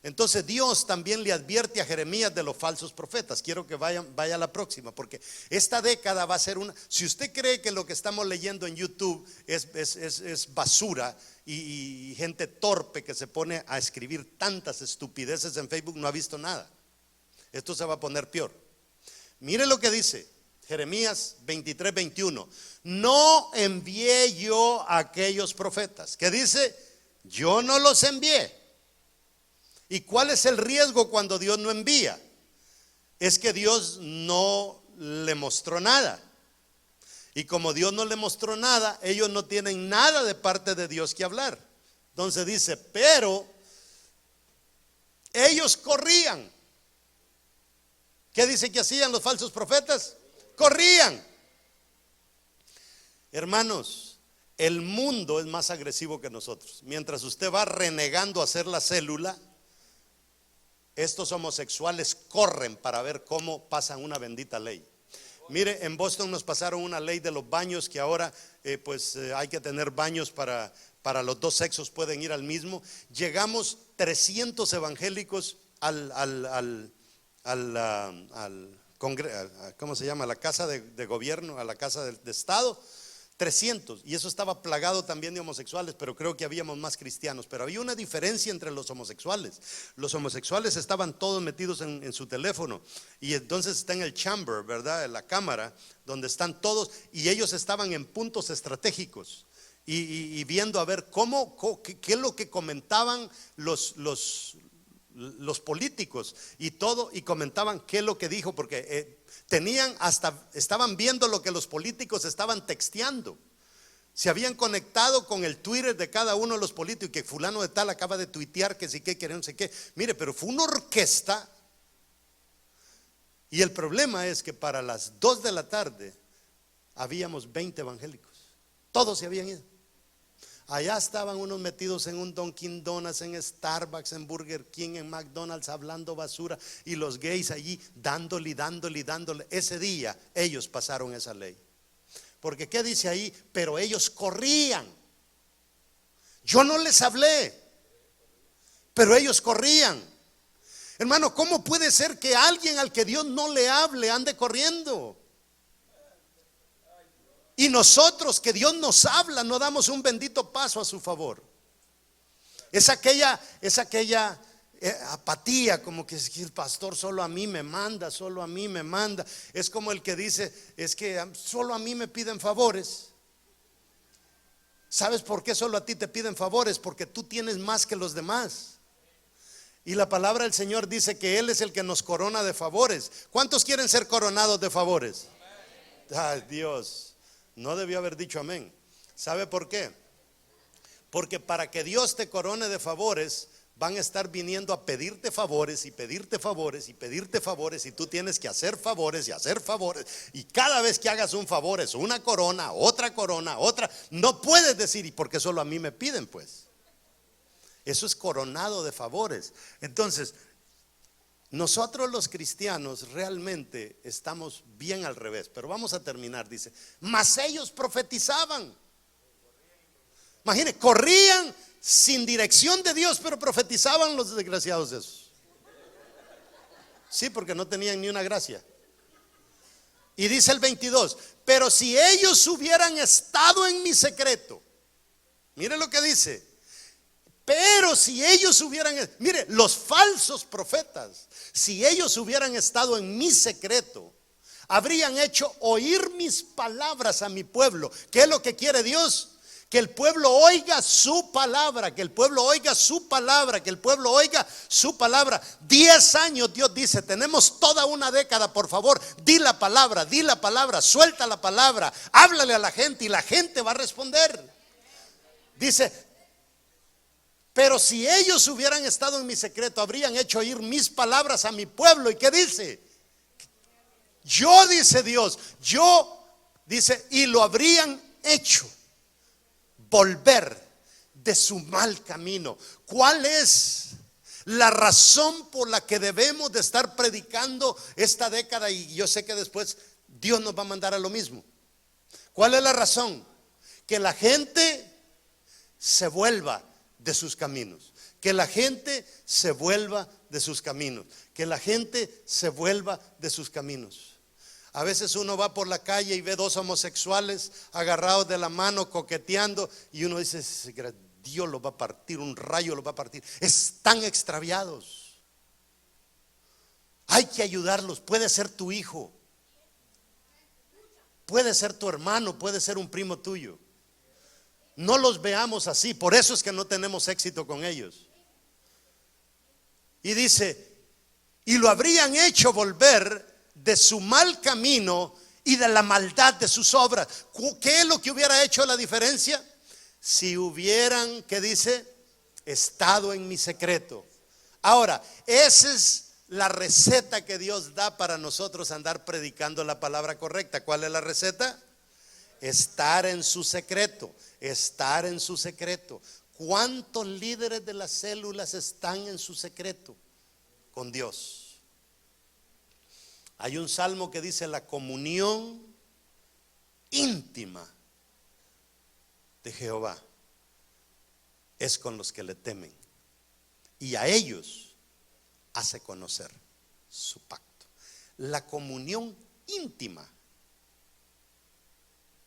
Entonces Dios también le advierte a Jeremías de los falsos profetas. Quiero que vaya a la próxima, porque esta década va a ser una. Si usted cree que lo que estamos leyendo en YouTube es basura y gente torpe que se pone a escribir tantas estupideces en Facebook, no ha visto nada. Esto se va a poner peor. Mire lo que dice: Jeremías 23, 21. No envié yo a aquellos profetas. ¿Qué dice? Yo no los envié. ¿Y cuál es el riesgo cuando Dios no envía? Es que Dios no le mostró nada. Y como Dios no le mostró nada, ellos no tienen nada de parte de Dios que hablar. Entonces dice, pero ellos corrían. ¿Qué dice que hacían los falsos profetas? Corrían. Hermanos, el mundo es más agresivo que nosotros. Mientras usted va renegando a hacer la célula, estos homosexuales corren para ver cómo pasan una bendita ley. Mire, en Boston nos pasaron una ley de los baños que ahora hay que tener baños para los dos sexos, pueden ir al mismo. Llegamos 300 evangélicos ¿cómo se llama? A la casa de gobierno, a la casa de Estado. 300, y eso estaba plagado también de homosexuales, pero creo que habíamos más cristianos. Pero había una diferencia entre los homosexuales. Los homosexuales estaban todos metidos en su teléfono, y entonces está en el chamber, ¿verdad? En la cámara, donde están todos, y ellos estaban en puntos estratégicos y viendo a ver qué es lo que comentaban los políticos y todo, y comentaban qué es lo que dijo, porque estaban viendo lo que los políticos estaban texteando. Se habían conectado con el Twitter de cada uno de los políticos, que fulano de tal acaba de tuitear que sí que no sé qué. Mire, pero fue una orquesta. Y el problema es que para las 2 de la tarde habíamos 20 evangélicos. Todos se habían ido. Allá estaban unos metidos en un Dunkin' Donuts, en Starbucks, en Burger King, en McDonald's, hablando basura, y los gays allí dándole. Ese día ellos pasaron esa ley. Porque ¿qué dice ahí? Pero ellos corrían. Yo no les hablé, pero ellos corrían. Hermano, ¿cómo puede ser que alguien al que Dios no le hable ande corriendo? Y nosotros, que Dios nos habla, no damos un bendito paso a su favor. Es aquella apatía, como que el pastor solo a mí me manda, solo a mí me manda. Es como el que dice, es que solo a mí me piden favores. ¿Sabes por qué solo a ti te piden favores? Porque tú tienes más que los demás. Y la palabra del Señor dice que Él es el que nos corona de favores. ¿Cuántos quieren ser coronados de favores? Ay, Dios. No debió haber dicho amén. ¿Sabe por qué? Porque para que Dios te corone de favores, van a estar viniendo a pedirte favores y pedirte favores y pedirte favores, y tú tienes que hacer favores y hacer favores. Y cada vez que hagas un favor es una corona, otra. No puedes decir, ¿y por qué solo a mí me piden? Pues eso es coronado de favores. Entonces, nosotros los cristianos realmente estamos bien al revés. Pero vamos a terminar, dice, mas ellos profetizaban. Imagine, corrían sin dirección de Dios, pero profetizaban los desgraciados esos. Sí, porque no tenían ni una gracia. Y dice el 22, pero si ellos hubieran estado en mi secreto, mire lo que dice. Pero si ellos mire, los falsos profetas, si ellos hubieran estado en mi secreto, habrían hecho oír mis palabras a mi pueblo. ¿Qué es lo que quiere Dios? Que el pueblo oiga su palabra, que el pueblo oiga su palabra, que el pueblo oiga su palabra. 10 años Dios dice, tenemos toda una década, por favor, di la palabra, suelta la palabra, háblale a la gente y la gente va a responder. Dice, pero si ellos hubieran estado en mi secreto, habrían hecho oír mis palabras a mi pueblo. ¿Y qué dice? Yo, dice Dios, dice, y lo habrían hecho volver de su mal camino. ¿Cuál es la razón por la que debemos de estar predicando esta década? Y yo sé que después Dios nos va a mandar a lo mismo. ¿Cuál es la razón? Que la gente se vuelva de sus caminos. Que la gente se vuelva de sus caminos. Que la gente se vuelva de sus caminos. A veces uno va por la calle y ve 2 homosexuales agarrados de la mano, coqueteando, y uno dice, Dios los va a partir, un rayo los va a partir. Están extraviados. Hay que ayudarlos. Puede ser tu hijo. Puede ser tu hermano, puede ser un primo tuyo. No los veamos así, por eso es que no tenemos éxito con ellos. Y dice, y lo habrían hecho volver de su mal camino y de la maldad de sus obras. ¿Qué es lo que hubiera hecho la diferencia? Si hubieran, ¿qué dice? Estado en mi secreto. Ahora, esa es la receta que Dios da para nosotros andar predicando la palabra correcta. ¿Cuál es la receta? Estar en su secreto, estar en su secreto. ¿Cuántos líderes de las células están en su secreto? Con Dios. Hay un salmo que dice la comunión íntima de Jehová es con los que le temen, y a ellos hace conocer su pacto. La comunión íntima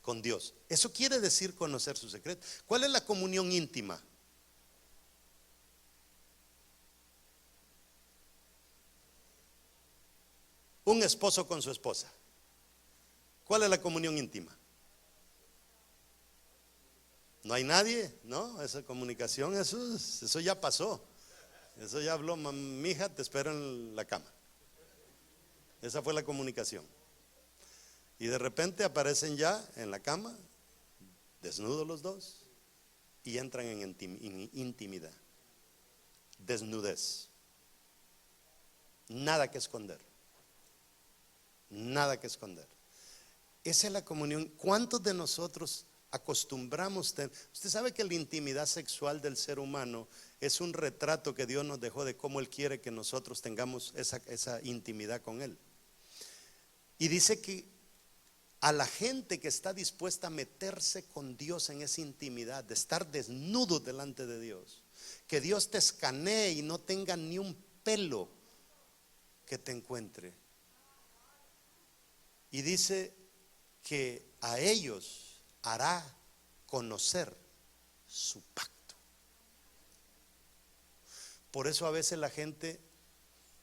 con Dios, eso quiere decir conocer su secreto. ¿Cuál es la comunión íntima? Un esposo con su esposa. ¿Cuál es la comunión íntima? No hay nadie, ¿no? Esa comunicación, eso ya pasó. Eso ya habló, mija, te espero en la cama. Esa fue la comunicación. Y de repente aparecen ya en la cama, desnudos los dos, y entran en intimidad. Desnudez. Nada que esconder. Nada que esconder. Esa es la comunión. ¿Cuántos de nosotros acostumbramos? Usted sabe que la intimidad sexual del ser humano es un retrato que Dios nos dejó de cómo Él quiere que nosotros tengamos esa intimidad con Él. Y dice que a la gente que está dispuesta a meterse con Dios en esa intimidad, de estar desnudo delante de Dios, que Dios te escanee y no tenga ni un pelo que te encuentre. Y dice que a ellos hará conocer su pacto. Por eso a veces la gente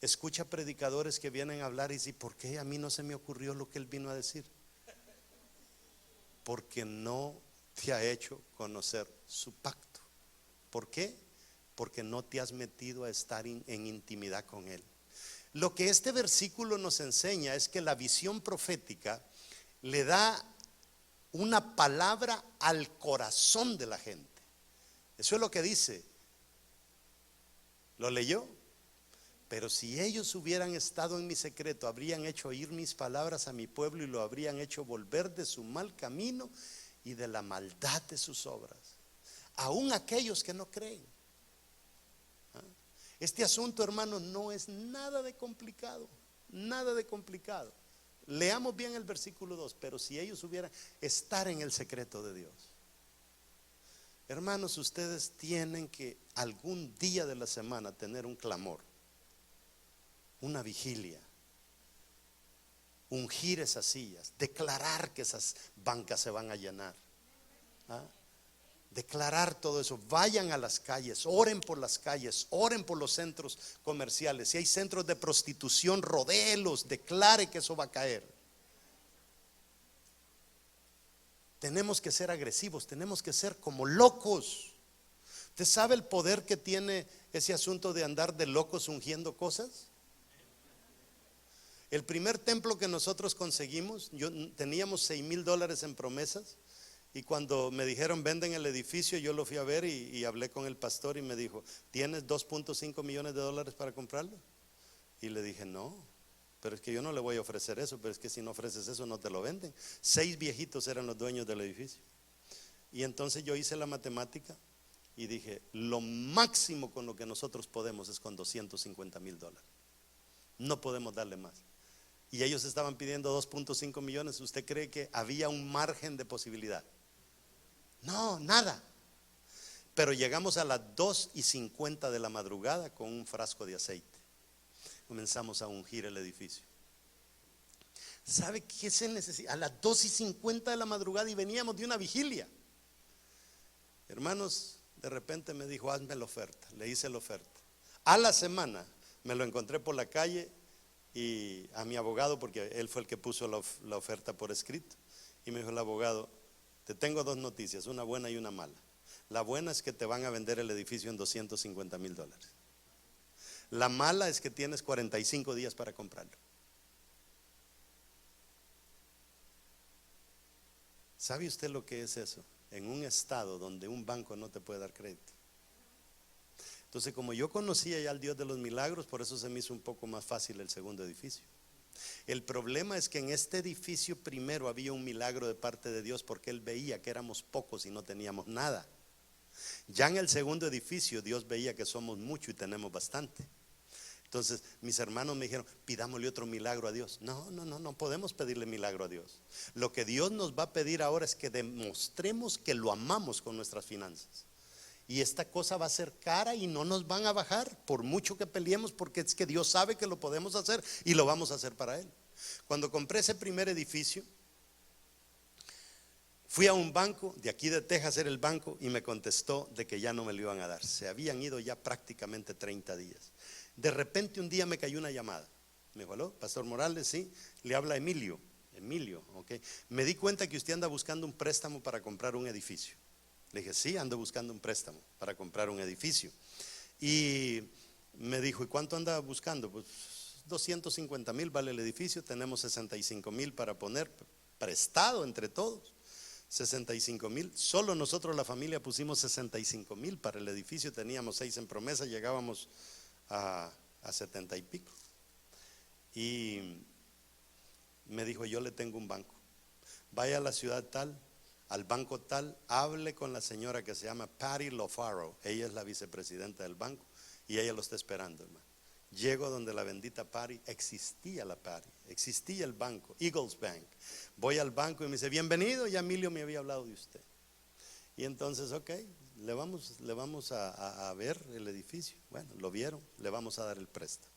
escucha predicadores que vienen a hablar y dice, ¿por qué a mí no se me ocurrió lo que él vino a decir? Porque no te ha hecho conocer su pacto. ¿Por qué? Porque no te has metido a estar en intimidad con Él. Lo que este versículo nos enseña es que la visión profética le da una palabra al corazón de la gente. Eso es lo que dice. ¿Lo leyó? Pero si ellos hubieran estado en mi secreto, habrían hecho oír mis palabras a mi pueblo y lo habrían hecho volver de su mal camino y de la maldad de sus obras. Aún aquellos que no creen. Este asunto, hermanos, no es nada de complicado. Nada de complicado. Leamos bien el versículo 2. Pero si ellos hubieran estar en el secreto de Dios. Hermanos, ustedes tienen que algún día de la semana tener un clamor, una vigilia, ungir esas sillas, declarar que esas bancas se van a llenar. Declarar todo eso. Vayan a las calles, oren por las calles, oren por los centros comerciales. Si hay centros de prostitución, rodéelos, declare que eso va a caer. Tenemos que ser agresivos, tenemos que ser como locos. ¿Usted sabe el poder que tiene ese asunto de andar de locos ungiendo cosas? El primer templo que nosotros conseguimos, teníamos $6,000 en promesas. Y cuando me dijeron venden el edificio, yo lo fui a ver y hablé con el pastor y me dijo, ¿tienes $2.5 millones para comprarlo? Y le dije, no, pero es que yo no le voy a ofrecer eso, pero es que si no ofreces eso no te lo venden. 6 viejitos eran los dueños del edificio. Y entonces yo hice la matemática y dije, lo máximo con lo que nosotros podemos es con $250,000. No podemos darle más. Y ellos estaban pidiendo 2.5 millones. ¿Usted cree que había un margen de posibilidad? No, nada. Pero llegamos a las 2:50 de la madrugada con un frasco de aceite. Comenzamos a ungir el edificio. ¿Sabe qué se necesita? A las 2:50 de la madrugada y veníamos de una vigilia. Hermanos, de repente me dijo, hazme la oferta. Le hice la oferta. A la semana me lo encontré por la calle y a mi abogado, porque él fue el que puso la oferta por escrito. Y me dijo el abogado, te tengo dos noticias, una buena y una mala. La buena es que te van a vender el edificio en $250,000. La mala es que tienes 45 días para comprarlo. ¿Sabe usted lo que es eso? En un estado donde un banco no te puede dar crédito. Entonces, como yo conocía ya al Dios de los milagros, por eso se me hizo un poco más fácil el segundo edificio. El problema es que en este edificio primero había un milagro de parte de Dios, porque Él veía que éramos pocos y no teníamos nada. Ya en el segundo edificio Dios veía que somos mucho y tenemos bastante. Entonces mis hermanos me dijeron, pidámosle otro milagro a Dios. No podemos pedirle milagro a Dios. Lo que Dios nos va a pedir ahora es que demostremos que lo amamos con nuestras finanzas. Y esta cosa va a ser cara y no nos van a bajar por mucho que peleemos, porque es que Dios sabe que lo podemos hacer y lo vamos a hacer para Él. Cuando compré ese primer edificio, fui a un banco, de aquí de Texas era el banco, y me contestó de que ya no me lo iban a dar. Se habían ido ya prácticamente 30 días. De repente un día me cayó una llamada. Me dijo, ¿aló, Pastor Morales? Sí, le habla Emilio. Emilio, ok. Me di cuenta que usted anda buscando un préstamo para comprar un edificio. Le dije, sí, ando buscando un préstamo para comprar un edificio. Y me dijo, ¿y cuánto anda buscando? Pues 250,000 vale el edificio, tenemos 65,000 para poner prestado entre todos. 65,000, solo nosotros la familia pusimos 65,000 para el edificio, teníamos 6 en promesa, llegábamos a 70 y pico. Y me dijo, yo le tengo un banco, vaya a la ciudad tal, al banco tal, hable con la señora que se llama Patty Lofaro, ella es la vicepresidenta del banco y ella lo está esperando, hermano. Llego donde la bendita Patty, existía la Patty, existía el banco, Eagles Bank. Voy al banco y me dice, bienvenido, ya Emilio me había hablado de usted. Y entonces, ok, le vamos a ver el edificio. Bueno, lo vieron, le vamos a dar el préstamo.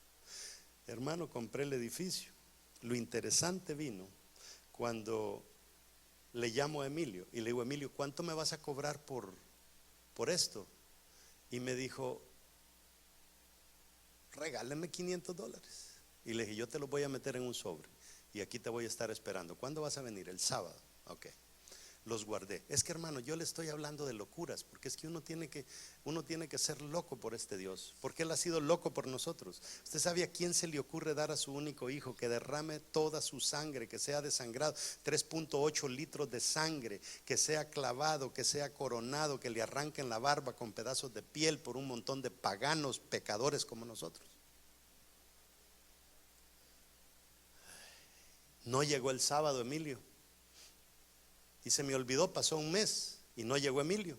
Hermano, compré el edificio. Lo interesante vino cuando le llamo a Emilio y le digo, Emilio, ¿cuánto me vas a cobrar por esto? Y me dijo, regáleme $500. Y le dije, yo te lo voy a meter en un sobre y aquí te voy a estar esperando. ¿Cuándo vas a venir? El sábado. Ok. Los guardé. Es que, hermano, yo le estoy hablando de locuras, porque es que uno tiene que ser loco por este Dios, porque Él ha sido loco por nosotros. Usted sabe a quién se le ocurre dar a su único hijo que derrame toda su sangre, que sea desangrado, 3.8 litros de sangre, que sea clavado, que sea coronado, que le arranquen la barba con pedazos de piel por un montón de paganos, pecadores como nosotros? No llegó el sábado Emilio. Y se me olvidó, pasó un mes y no llegó Emilio.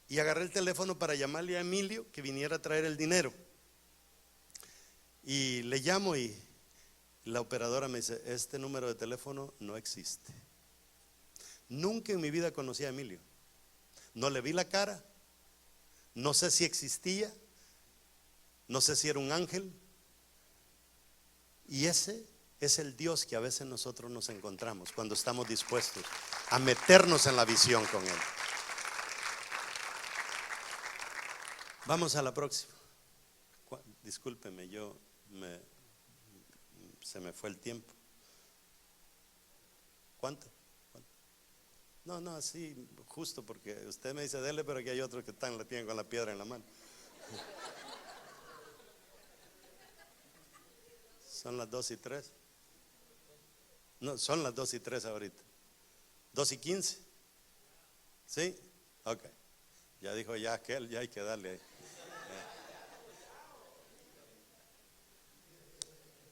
Y agarré el teléfono para llamarle a Emilio que viniera a traer el dinero. Y le llamo y la operadora me dice, este número de teléfono no existe. Nunca en mi vida conocí a Emilio. No le vi la cara, no sé si existía, no sé si era un ángel. Y ese es el Dios que a veces nosotros nos encontramos cuando estamos dispuestos a meternos en la visión con Él. Vamos a la próxima. Discúlpeme, se me fue el tiempo. ¿Cuánto? No, así justo, porque usted me dice dele, pero aquí hay otros que tienen con la piedra en la mano. Son las 2:03. No, son las 2:03 ahorita. 2:15. ¿Sí? Ok. Ya dijo ya aquel, ya hay que darle.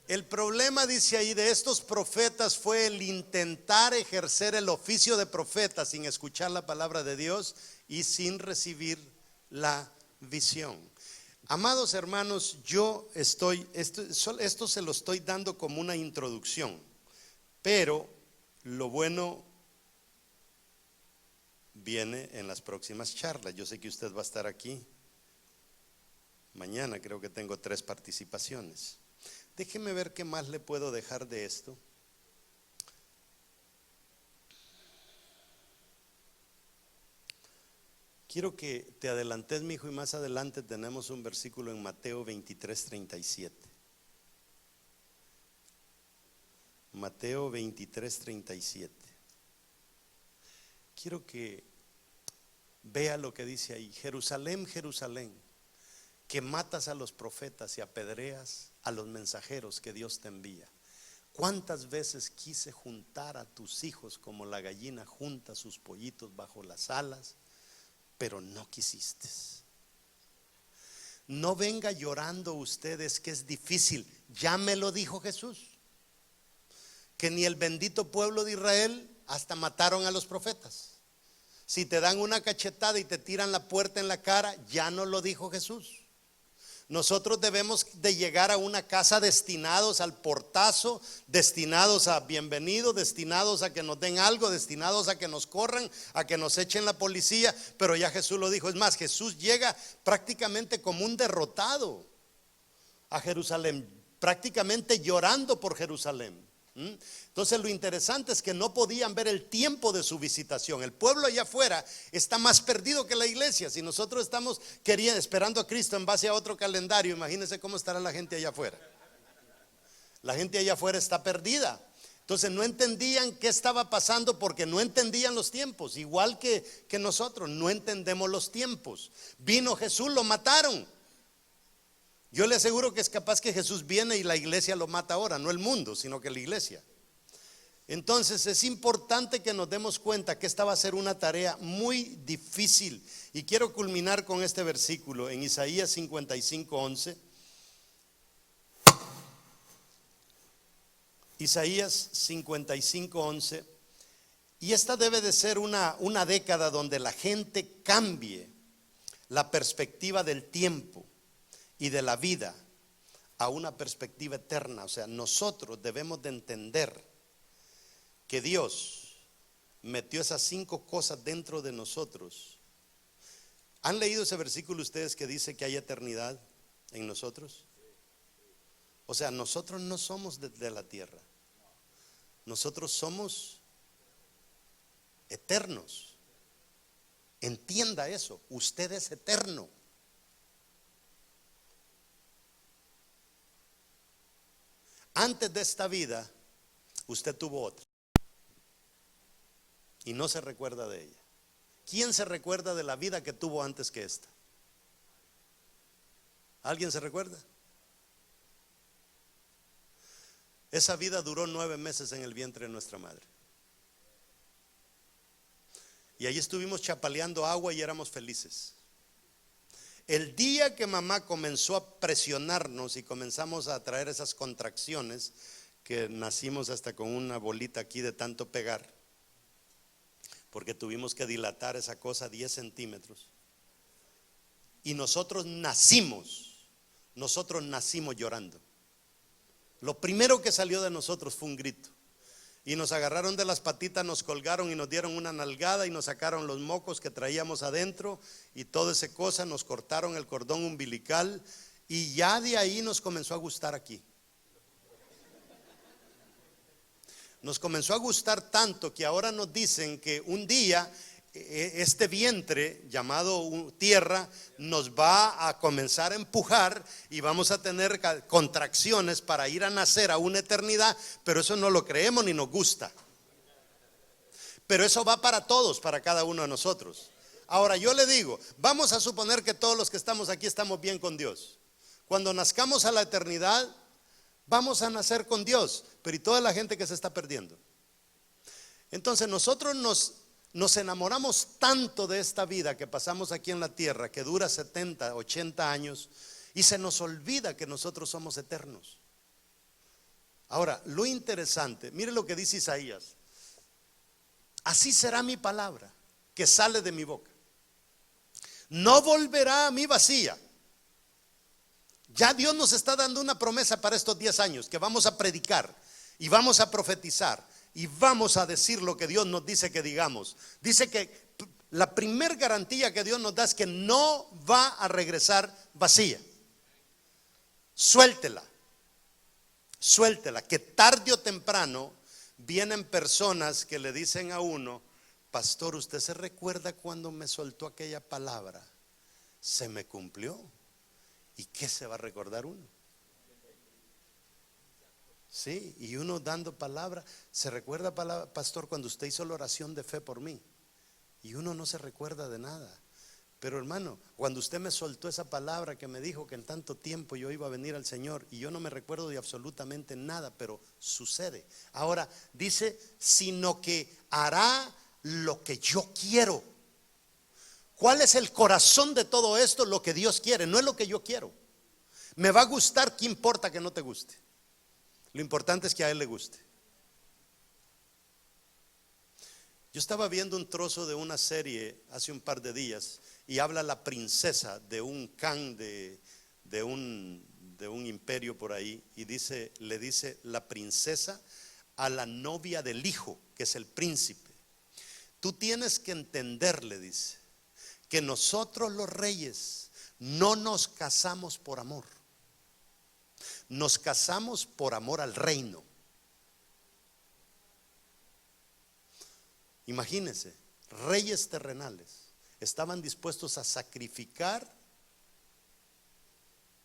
El problema, dice ahí, de estos profetas fue el intentar ejercer el oficio de profeta sin escuchar la palabra de Dios y sin recibir la visión. Amados hermanos, esto se lo estoy dando como una introducción, pero lo bueno viene en las próximas charlas. Yo sé que usted va a estar aquí mañana, creo que tengo 3 participaciones. Déjeme ver qué más le puedo dejar de esto. Quiero que te adelantes, mi hijo, y más adelante tenemos un versículo en Mateo 23:37. Mateo 23:37. quiero que vea lo que dice ahí. Jerusalén, Jerusalén, que matas a los profetas y apedreas a los mensajeros que Dios te envía. ¿Cuántas veces quise juntar a tus hijos como la gallina junta sus pollitos bajo las alas, pero no quisiste? No venga llorando ustedes que es difícil. Ya me lo dijo Jesús, que ni el bendito pueblo de Israel hasta mataron a los profetas. Si te dan una cachetada y te tiran la puerta en la cara, ya no lo dijo Jesús. Nosotros debemos de llegar a una casa destinados al portazo, destinados a bienvenido, destinados a que nos den algo, destinados a que nos corran, a que nos echen la policía. Pero ya Jesús lo dijo. Es más, Jesús llega prácticamente como un derrotado a Jerusalén, prácticamente llorando por Jerusalén. Entonces lo interesante es que no podían ver el tiempo de su visitación. El pueblo allá afuera está más perdido que la iglesia. Si nosotros estamos esperando a Cristo en base a otro calendario, imagínense cómo estará la gente allá afuera. La gente allá afuera está perdida. Entonces no entendían qué estaba pasando porque no entendían los tiempos. Igual que nosotros no entendemos los tiempos. Vino Jesús, lo mataron. Yo le aseguro que es capaz que Jesús viene y la iglesia lo mata ahora, no el mundo, sino que la iglesia. Entonces es importante que nos demos cuenta que esta va a ser una tarea muy difícil. Y quiero culminar con este versículo en Isaías 55:11. Isaías 55:11. Y esta debe de ser una década donde la gente cambie la perspectiva del tiempo y de la vida a una perspectiva eterna. O sea, nosotros debemos de entender que Dios metió esas 5 cosas dentro de nosotros. ¿Han leído ese versículo ustedes que dice que hay eternidad en nosotros? O sea, nosotros no somos de la tierra. Nosotros somos eternos. Entienda eso, usted es eterno. Antes de esta vida, usted tuvo otra y no se recuerda de ella. ¿Quién se recuerda de la vida que tuvo antes que esta? ¿Alguien se recuerda? Esa vida duró 9 meses en el vientre de nuestra madre. Y ahí estuvimos chapaleando agua y éramos felices. El día que mamá comenzó a presionarnos y comenzamos a traer esas contracciones, que nacimos hasta con una bolita aquí de tanto pegar, porque tuvimos que dilatar esa cosa 10 centímetros. Y nosotros nacimos llorando. Lo primero que salió de nosotros fue un grito. Y nos agarraron de las patitas, nos colgaron y nos dieron una nalgada y nos sacaron los mocos que traíamos adentro y toda esa cosa, nos cortaron el cordón umbilical y ya de ahí nos comenzó a gustar aquí. Nos comenzó a gustar tanto que ahora nos dicen que un día este vientre llamado tierra nos va a comenzar a empujar y vamos a tener contracciones para ir a nacer a una eternidad, pero eso no lo creemos ni nos gusta. Pero eso va para todos, para cada uno de nosotros. Ahora yo le digo, vamos a suponer que todos los que estamos aquí estamos bien con Dios. Cuando nazcamos a la eternidad, vamos a nacer con Dios, pero ¿y toda la gente que se está perdiendo? Entonces nosotros nos enamoramos tanto de esta vida que pasamos aquí en la tierra, que dura 70, 80 años, y se nos olvida que nosotros somos eternos. Ahora, lo interesante, mire lo que dice Isaías: así será mi palabra que sale de mi boca, no volverá a mí vacía. Ya Dios nos está dando una promesa para estos 10 años, que vamos a predicar y vamos a profetizar y vamos a decir lo que Dios nos dice que digamos. Dice que la primer garantía que Dios nos da es que no va a regresar vacía. Suéltela, que tarde o temprano vienen personas que le dicen a uno: pastor, ¿usted se recuerda cuando me soltó aquella palabra? Se me cumplió. ¿Y qué se va a recordar uno? Sí, y uno dando palabra. ¿Se recuerda, pastor, cuando usted hizo la oración de fe por mí? y uno no se recuerda de nada. Pero hermano, cuando usted me soltó esa palabra que me dijo que en tanto tiempo yo iba a venir al Señor, y yo no me recuerdo de absolutamente nada, pero sucede. Ahora dice, sino que hará lo que yo quiero. ¿Cuál es el corazón de todo esto? Lo que Dios quiere, no es lo que yo quiero. Me va a gustar, ¿qué importa que no te guste? Lo importante es que a Él le guste. Yo estaba viendo un trozo de una serie hace un par de días y habla la princesa de un Khan de un imperio por ahí, y le dice la princesa a la novia del hijo, que es el príncipe: tú tienes que entender, le dice, que nosotros los reyes no nos casamos por amor, nos casamos por amor al reino. Imagínense, reyes terrenales estaban dispuestos a sacrificar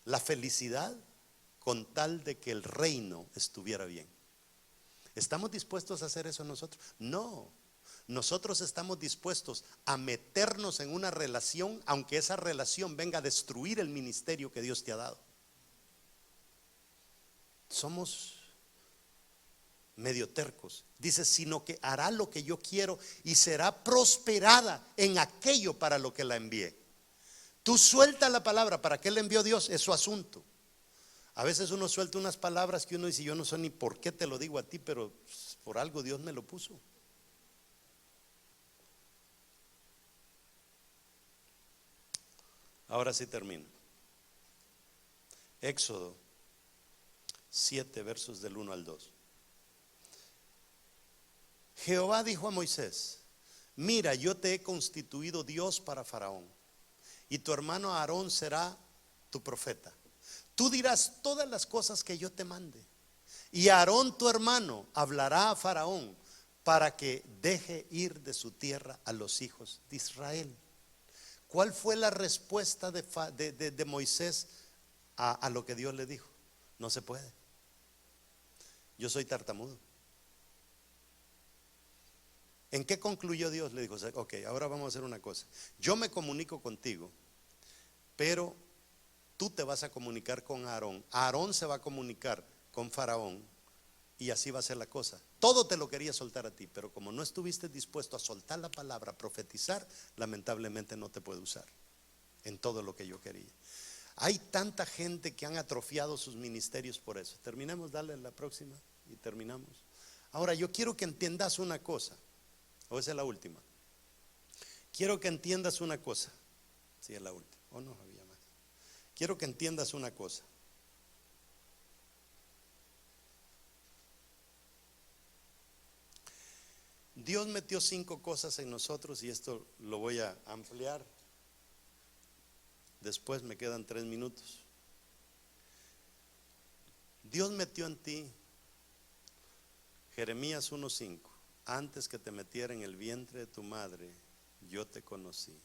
la felicidad con tal de que el reino estuviera bien. ¿Estamos dispuestos a hacer eso nosotros? No, nosotros estamos dispuestos a meternos en una relación, aunque esa relación venga a destruir el ministerio que Dios te ha dado. Somos medio tercos. Dice, sino que hará lo que yo quiero y será prosperada en aquello para lo que la envié. Tú suelta la palabra. ¿Para qué le envió Dios? Es su asunto. A veces uno suelta unas palabras que uno dice, yo no sé ni por qué te lo digo a ti, pero por algo Dios me lo puso. Ahora sí termino. Éxodo 7, versos del 1 al 2. Jehová dijo a Moisés: mira, yo te he constituido Dios para Faraón, y tu hermano Aarón será tu profeta. Tú dirás todas las cosas que yo te mande, y Aarón tu hermano hablará a Faraón para que deje ir de su tierra a los hijos de Israel. ¿Cuál fue la respuesta de Moisés a lo que Dios le dijo? No se puede. Yo soy tartamudo. ¿En qué concluyó Dios? Le dijo, ok, ahora vamos a hacer una cosa. Yo me comunico contigo, pero tú te vas a comunicar con Aarón. Aarón se va a comunicar con Faraón, y así va a ser la cosa. Todo te lo quería soltar a ti, pero como no estuviste dispuesto a soltar la palabra, a profetizar, lamentablemente no te puede usar en todo lo que yo quería. Hay tanta gente que han atrofiado sus ministerios por eso. Terminemos, dale la próxima y terminamos. Ahora yo quiero que entiendas una cosa. ¿O esa es la última? Quiero que entiendas una cosa. Sí, es la última. ¿O no había más? Quiero que entiendas una cosa. Dios metió 5 cosas en nosotros, y esto lo voy a ampliar. Después me quedan 3 minutos. Dios metió en ti, Jeremías 1:5: antes que te metiera en el vientre de tu madre, yo te conocí.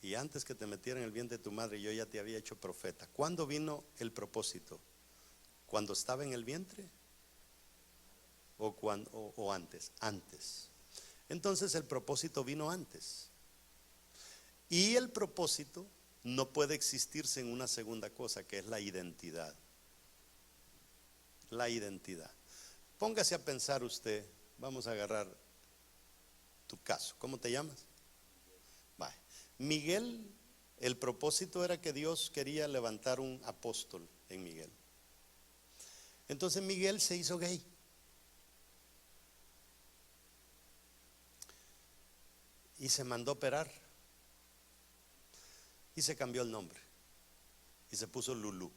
Y antes que te metiera en el vientre de tu madre, yo ya te había hecho profeta. ¿Cuándo vino el propósito? ¿Cuando estaba en el vientre? ¿O antes? Antes. Entonces el propósito vino antes. Y el propósito no puede existirse en una segunda cosa, que es la identidad. La identidad. Póngase a pensar usted. Vamos a agarrar tu caso. ¿Cómo te llamas? Vale. Miguel, el propósito era que Dios quería levantar un apóstol en Miguel. Entonces Miguel se hizo gay. Y se mandó operar. Y se cambió el nombre. Y se puso Lulú.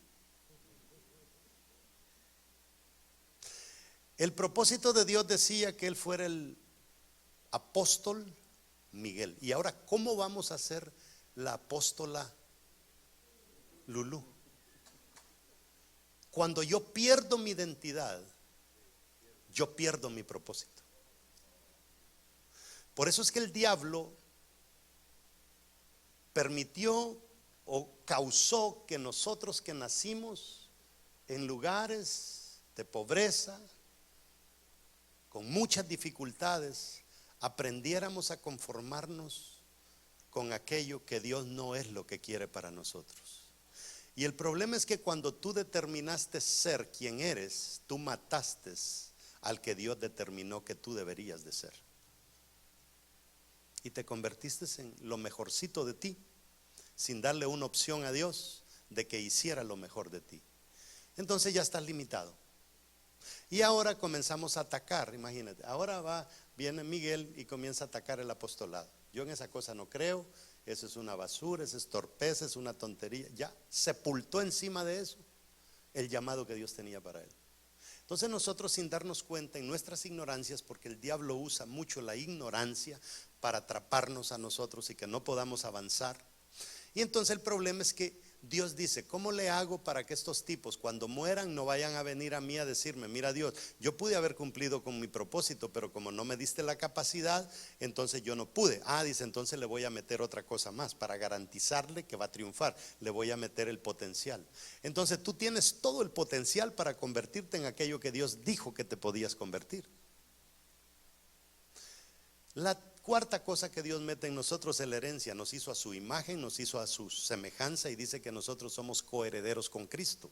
El propósito de Dios decía que él fuera el apóstol Miguel. Y ahora, ¿cómo vamos a hacer la apóstola Lulú? Cuando yo pierdo mi identidad, yo pierdo mi propósito. Por eso es que el diablo permitió o causó que nosotros, que nacimos en lugares de pobreza, con muchas dificultades, aprendiéramos a conformarnos con aquello que Dios no es lo que quiere para nosotros. Y el problema es que cuando tú determinaste ser quien eres, tú mataste al que Dios determinó que tú deberías de ser. Y te convertiste en lo mejorcito de ti, sin darle una opción a Dios de que hiciera lo mejor de ti. Entonces ya estás limitado. Y ahora comenzamos a atacar, imagínate. Ahora viene Miguel y comienza a atacar el apostolado. Yo en esa cosa no creo, eso es una basura, eso es torpeza, es una tontería. Ya sepultó encima de eso el llamado que Dios tenía para él. Entonces nosotros, sin darnos cuenta en nuestras ignorancias, porque el diablo usa mucho la ignorancia para atraparnos a nosotros y que no podamos avanzar. Y entonces el problema es que Dios dice: ¿cómo le hago para que estos tipos cuando mueran no vayan a venir a mí a decirme: mira Dios, yo pude haber cumplido con mi propósito, pero como no me diste la capacidad, entonces yo no pude? Dice, entonces le voy a meter otra cosa más para garantizarle que va a triunfar. Le voy a meter el potencial. Entonces tú tienes todo el potencial para convertirte en aquello que Dios dijo que te podías convertir. La cuarta cosa que Dios mete en nosotros es la herencia. Nos hizo a su imagen, nos hizo a su semejanza, y dice que nosotros somos coherederos con Cristo.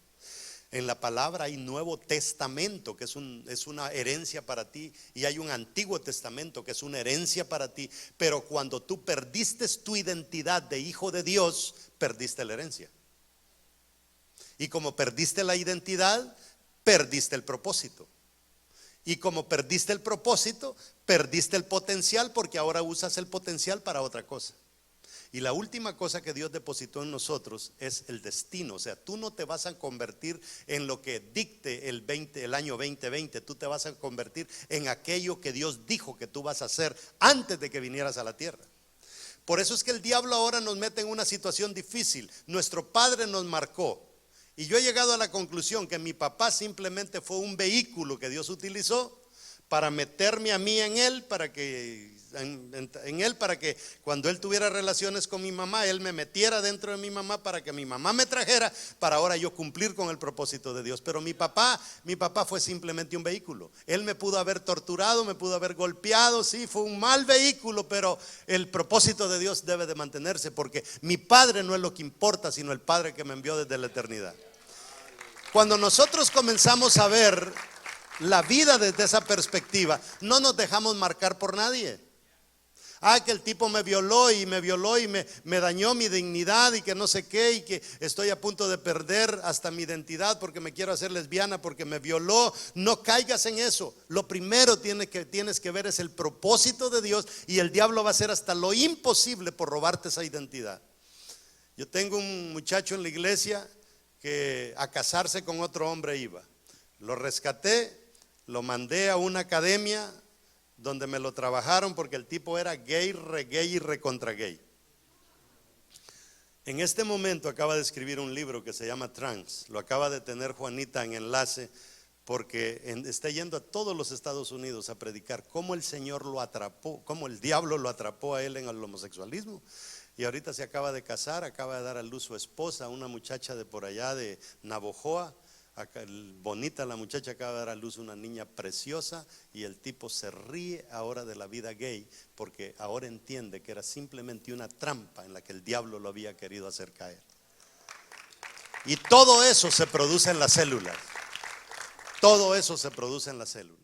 En la palabra hay Nuevo Testamento, que es una herencia para ti, y hay un Antiguo Testamento, que es una herencia para ti. Pero cuando tú perdiste tu identidad de hijo de Dios, perdiste la herencia. Y como perdiste la identidad, perdiste el propósito. Y como perdiste el propósito, perdiste el potencial, porque ahora usas el potencial para otra cosa. Y la última cosa que Dios depositó en nosotros es el destino. O sea, tú no te vas a convertir en lo que dicte el año 2020. Tú te vas a convertir en aquello que Dios dijo que tú vas a hacer antes de que vinieras a la tierra. Por eso es que el diablo ahora nos mete en una situación difícil. Nuestro padre nos marcó. Y yo he llegado a la conclusión que mi papá simplemente fue un vehículo que Dios utilizó para meterme a mí en él, para que cuando él tuviera relaciones con mi mamá, él me metiera dentro de mi mamá, para que mi mamá me trajera, para ahora yo cumplir con el propósito de Dios. Pero mi papá fue simplemente un vehículo. Él me pudo haber torturado, me pudo haber golpeado, sí, fue un mal vehículo, pero el propósito de Dios debe de mantenerse, porque mi padre no es lo que importa, sino el Padre que me envió desde la eternidad. Cuando nosotros comenzamos a ver la vida desde esa perspectiva, no nos dejamos marcar por nadie. Que el tipo me violó y me dañó mi dignidad y que no sé qué, y que estoy a punto de perder hasta mi identidad porque me quiero hacer lesbiana porque me violó. No caigas en eso. Lo primero tienes que ver es el propósito de Dios, y el diablo va a hacer hasta lo imposible por robarte esa identidad. Yo tengo un muchacho en la iglesia que a casarse con otro hombre iba. Lo rescaté, lo mandé a una academia donde me lo trabajaron, porque el tipo era gay y recontra gay. En este momento acaba de escribir un libro que se llama Trans. Lo acaba de tener Juanita en enlace, porque está yendo a todos los Estados Unidos a predicar cómo el Señor lo atrapó, cómo el diablo lo atrapó a él en el homosexualismo. Y ahorita se acaba de casar, acaba de dar a luz su esposa, una muchacha de por allá de Navojoa. Bonita la muchacha, acaba de dar a luz una niña preciosa, y el tipo se ríe ahora de la vida gay, porque ahora entiende que era simplemente una trampa en la que el diablo lo había querido hacer caer. Y todo eso se produce en las células. Todo eso se produce en las células.